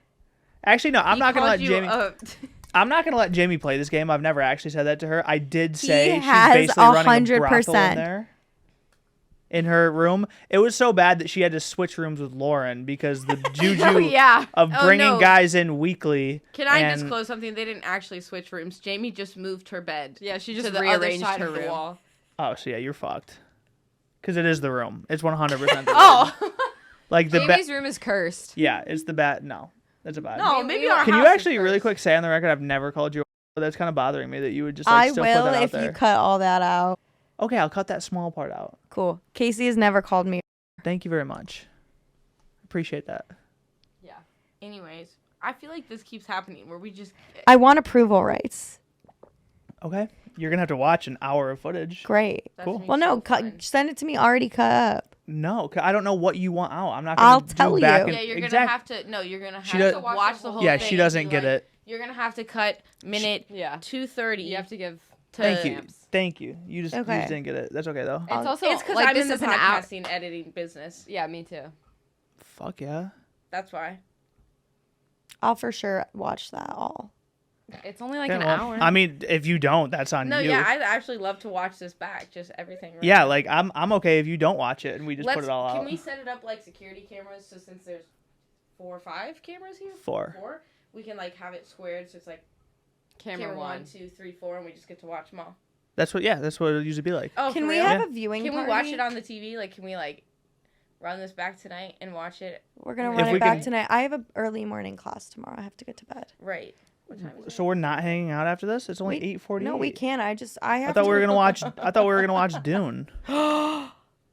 S1: Actually, no. I'm
S4: He
S1: not gonna let
S4: called you
S1: Jamie. I'm not gonna let Jamie play this game. I've never actually said that to her. I did say she's
S3: has
S1: basically running a brothel in
S3: 100%.
S1: there. in her room. It was so bad that she had to switch rooms with Lauren because the juju
S2: Oh, yeah.
S1: of
S4: Oh,
S1: bringing
S4: no.
S1: guys in weekly.
S4: Can I
S1: and-
S4: disclose something? They didn't actually switch rooms. Jamie just moved her bed.
S2: Yeah, she
S4: to
S2: just
S4: the other
S2: rearranged
S4: side
S2: her
S4: of the
S2: room.
S4: wall.
S1: Oh, so yeah, you're fucked. Because it is the room. It's 100% the room.
S4: Oh
S1: Like the
S2: Jamie's room is cursed.
S1: Yeah, it's the bad. No, that's a bad.
S4: no,
S2: We-
S4: maybe
S2: we-
S4: our
S1: Can you
S4: house is
S1: actually really
S4: cursed.
S1: quick say on the record I've never called you? But that's kind of bothering me that you would just like
S3: I
S1: still put
S3: will
S1: that out
S3: if
S1: there.
S3: you cut all that out.
S1: Okay, I'll cut that small part out.
S3: Cool. Casey has never called me.
S1: Thank you very much. Appreciate that.
S2: Yeah.
S4: Anyways, I feel like this keeps happening where we just
S3: I want approval rights.
S1: Okay, you're gonna have to watch an hour of footage.
S3: Great.
S4: That's
S1: Cool.
S4: me
S3: Well, no,
S4: so
S3: cut,
S4: fun.
S3: send it to me already cut up.
S1: No, 'cause I don't know what you want out. I'm not gonna
S3: I'll
S1: do
S3: tell
S1: back
S3: you.
S1: And,
S4: Yeah, you're gonna
S1: exact-
S4: have to. No, you're gonna have
S1: She
S4: to
S1: does-
S4: watch the whole
S1: Yeah,
S4: thing.
S1: she
S4: and
S1: doesn't
S4: be
S1: get
S4: like,
S1: it.
S4: You're gonna have to cut minute
S2: Yeah.
S4: 2:30.
S2: You have to give
S4: to
S1: Thank you.
S2: stamps.
S1: Thank you. You just
S3: Okay.
S1: didn't get it. That's okay though.
S2: It's also
S4: It's because
S2: like
S4: I'm
S2: this
S4: in the
S2: is an hour.
S4: podcasting editing business.
S2: Yeah, me too.
S1: Fuck yeah.
S4: That's why.
S3: I'll for sure watch that all.
S2: It's only like
S1: Yeah,
S2: an
S1: well,
S2: hour.
S1: I mean, if you don't, that's on
S4: No,
S1: you.
S4: yeah, I'd actually love to watch this back. Just everything. Right
S1: Yeah,
S4: now.
S1: like I'm okay if you don't watch it and we just put it all
S4: Can
S1: out.
S4: we set it up like security cameras? So since there's 4 or 5 cameras here,
S1: 4.
S4: we can like have it squared. So it's like
S2: Camera 1.
S4: 1, 2, 3, 4, and we just get to watch them all.
S1: That's what it'll usually be like.
S4: Oh,
S3: Can
S4: for
S3: we
S4: real?
S3: have
S1: Yeah.
S3: a viewing
S4: Can
S3: party?
S4: we watch it on the TV? Like, can we like run this back tonight and watch it?
S3: We're gonna
S1: If
S3: run
S1: we
S3: it back
S1: can-
S3: tonight. I have an early morning class tomorrow. I have to get to bed.
S4: Right. What time is it?
S1: So we're not hanging out after this? It's only 8:48.
S3: No, we can't. I have.
S1: I thought
S3: to...
S1: we were gonna watch Dune.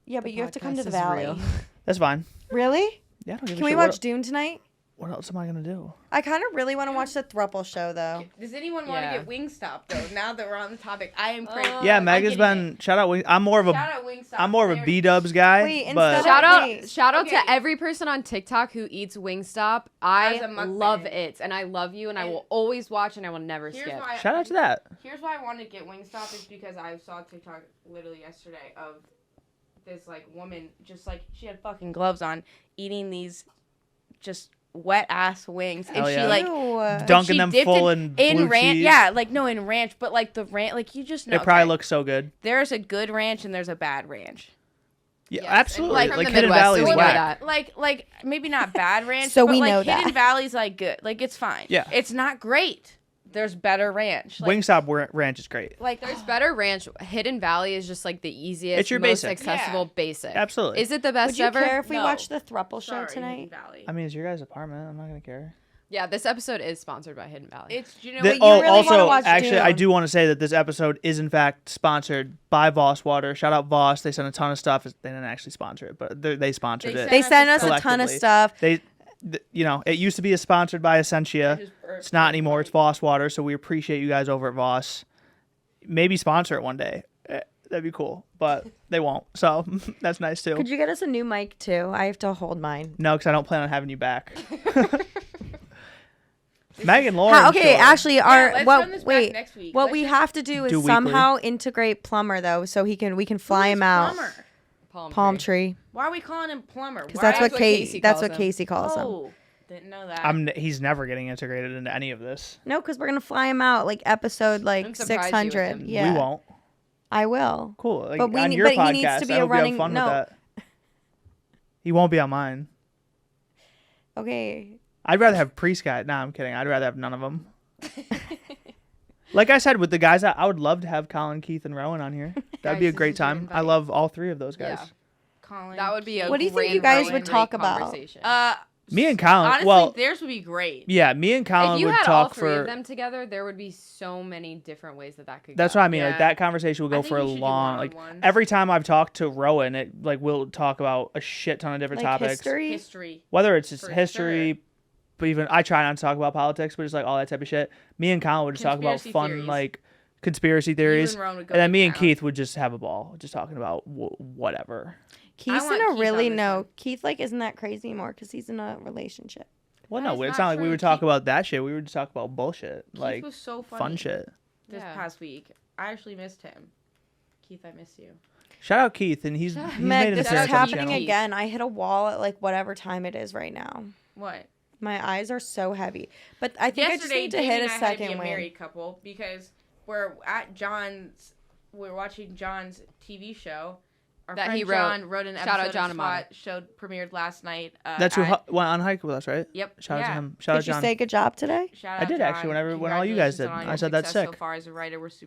S3: Yeah, but you have to come to
S2: podcast
S3: the
S2: is
S3: valley.
S2: real.
S1: That's fine.
S3: Really?
S1: Yeah, I don't give a
S3: Can we
S1: shit.
S3: watch Dune tonight?
S1: What else am I gonna do?
S3: I kind of really want to watch the Throuple Show though.
S4: Does anyone want to
S2: Yeah.
S4: get Wingstop though? Now that we're on the topic, I am crazy.
S1: Yeah,
S4: I'm
S1: Meg has
S4: getting
S1: been shout out. I'm more of
S4: it.
S1: a
S4: Shout out Wingstop.
S1: I'm more of a
S4: They're-
S1: B Dubs guy.
S3: Wait,
S1: but
S3: instead
S2: Shout out,
S3: Wait.
S2: shout out
S4: Okay.
S2: to every person on TikTok who eats Wingstop. I
S4: As a mukbang.
S2: love it, and I love you, and I
S4: And
S2: will always watch, and I will never
S4: Here's
S2: skip.
S4: why.
S1: shout out to that.
S4: Here's why I wanted to get Wingstop is because I saw a TikTok literally yesterday of this like woman just like she had fucking gloves on eating these just wet ass wings
S1: Hell
S4: and
S1: yeah.
S4: she like
S3: Ew.
S1: Dunking
S4: she
S1: them
S4: dipped
S1: full
S4: it
S1: in blue
S4: ranch.
S1: cheese.
S4: Yeah, like no in ranch, but like the ranch like you just know.
S1: It probably
S4: okay,
S1: looks so good.
S4: there's a good ranch and there's a bad ranch.
S1: Yeah,
S2: Yes, and
S1: absolutely.
S2: like
S1: Like,
S2: from the
S1: Hidden
S2: Midwest,
S1: Valley
S2: so
S1: is
S2: we know
S1: whack.
S2: that.
S4: Like maybe not bad ranch,
S3: So
S4: but
S3: we
S4: like
S3: know
S4: Hidden
S3: that.
S4: Valley's like good. Like it's fine.
S1: Yeah.
S4: It's not great. There's better ranch. Like,
S1: Wingstop Ranch is great.
S4: like
S2: There's better ranch. Hidden Valley is just like the easiest,
S1: It's your
S2: most
S1: basic.
S2: accessible
S4: Yeah.
S2: basic.
S1: Absolutely.
S2: Is it the best
S3: Would you
S2: ever?
S3: care if we
S4: No.
S3: watch the Throuple Show
S4: sorry,
S3: tonight?
S4: Hidden Valley.
S1: I mean, it's your guys' apartment. I'm not gonna care.
S2: Yeah, this episode is sponsored by Hidden Valley.
S4: It's you know
S1: The-
S4: what
S3: you
S1: oh,
S3: really wanna
S1: also,
S3: watch
S1: actually, I
S3: Dune.
S1: do want to say that this episode is in fact sponsored by Voss Water. Shout out Voss. They sent a ton of stuff. They didn't actually sponsor it, but they sponsored
S4: They
S1: it.
S3: They
S4: Send
S3: sent
S4: us
S3: us a ton of
S1: collectively.
S3: stuff.
S1: You know, it used to be sponsored by Essentia. It's not anymore. It's Voss Water. So we appreciate you guys over at Voss. Maybe sponsor it one day. That'd be cool, but they won't. So that's nice too.
S3: Could you get us a new mic too? I have to hold mine.
S1: No, because I don't plan on having you back. Megan Lauren.
S3: Okay,
S1: Show.
S3: actually,
S4: let's run this back
S3: wait.
S4: next week.
S3: What
S4: Let's
S3: we
S4: just
S3: have to do is
S1: do weekly.
S3: somehow integrate Plumber though, so we can fly
S4: Who's
S3: him out.
S4: Plumber?
S3: Palm tree,
S4: Why are we calling him Plumber?
S3: because
S4: Why-
S3: that's what
S2: Casey
S3: That's
S2: calls
S3: what
S2: him.
S3: Casey calls him.
S4: Oh, didn't know that.
S1: He's never getting integrated into any of this.
S3: No, because we're gonna fly him out like episode
S2: I'm
S3: like
S2: surprised you with
S3: 600.
S2: him.
S3: Yeah,
S1: We won't.
S3: I will.
S1: Cool. Like,
S3: But we
S1: on
S3: need-
S1: your
S3: but he
S1: podcast,
S3: needs to be
S1: I
S3: a
S1: hope
S3: running-
S1: you have fun
S3: no.
S1: with that. He won't be on mine.
S3: Okay.
S1: I'd rather have Priest guy. Nah, I'm kidding. I'd rather have none of them. Like I said, with the guys, I would love to have Colin, Keith, and Rowan on here. That'd be a
S2: Guys,
S1: great
S2: this is your
S1: time. I
S2: invite.
S1: love all three of those guys.
S2: Yeah.
S4: Colin.
S2: That would be a
S3: What do you think
S2: great
S3: you guys
S2: Rowan
S3: would
S2: great
S3: talk about?
S2: conversation.
S1: Me and Colin.
S4: Honestly,
S1: well,
S4: theirs would be great.
S1: yeah, me and Colin
S2: if you
S1: would
S2: had all
S1: talk
S2: three
S1: for.
S2: of them together, there would be so many different ways that could
S1: That's
S2: go.
S1: what I mean.
S4: Yeah.
S1: Like that conversation will
S4: I
S1: go
S4: think
S1: for a
S4: you should do
S1: long. Like
S4: one-on-ones.
S1: every time I've talked to Rowan, it like we'll talk about a shit ton of different
S3: Like
S1: topics.
S3: history.
S4: History.
S1: Whether it's just
S4: For
S1: history, but even I try not to talk about politics, but just like all that type of shit. Me and Colin would just talk about
S4: Conspiracy
S1: fun
S4: theories.
S1: like conspiracy theories,
S4: You and Rowan would go
S1: and then
S4: to
S1: me and
S4: town.
S1: Keith would just have a ball, just talking about whatever.
S3: Keith's
S4: want
S3: in a
S4: Keith
S3: really
S4: on this
S3: no.
S4: one.
S3: Keith like isn't that crazy anymore because he's in a relationship.
S1: Well,
S4: That
S1: no,
S4: is
S1: it's
S4: not
S1: not like we
S4: true.
S1: would talk
S4: Keith-
S1: about that shit. We would just talk about bullshit,
S4: Keith
S1: like
S4: was so funny
S1: fun shit.
S4: this
S2: Yeah.
S4: past week. I actually missed him. Keith, I miss you.
S1: Shout out Keith, and he's
S3: Meg,
S1: made an
S3: this is
S4: appearance on the
S3: happening
S4: channel.
S3: again. I hit a wall at like whatever time it is right now.
S4: What?
S3: My eyes are so heavy, but I think I just
S4: Yesterday,
S3: need to
S4: Jamie
S3: hit
S4: and
S3: a
S4: I had to be
S3: second
S4: a
S3: win.
S4: married couple because we're at John's. We're watching John's TV show, Our
S2: That
S4: friend
S2: he wrote.
S4: John wrote an
S2: Shout out
S4: episode
S2: John
S4: of
S2: Amato.
S4: SWAT, showed premiered last night.
S1: That's who went on hike with us, right?
S4: Yep.
S1: Shout out to
S4: yeah.
S1: him. Shout out
S3: Did you
S1: John.
S3: say good job today?
S4: Shout
S1: I
S4: out
S1: did
S4: John.
S1: actually when all you guys
S4: Congratulations
S1: did.
S4: on all
S1: I
S4: your
S1: said that's
S4: success
S1: sick.
S4: So far as a writer, we're super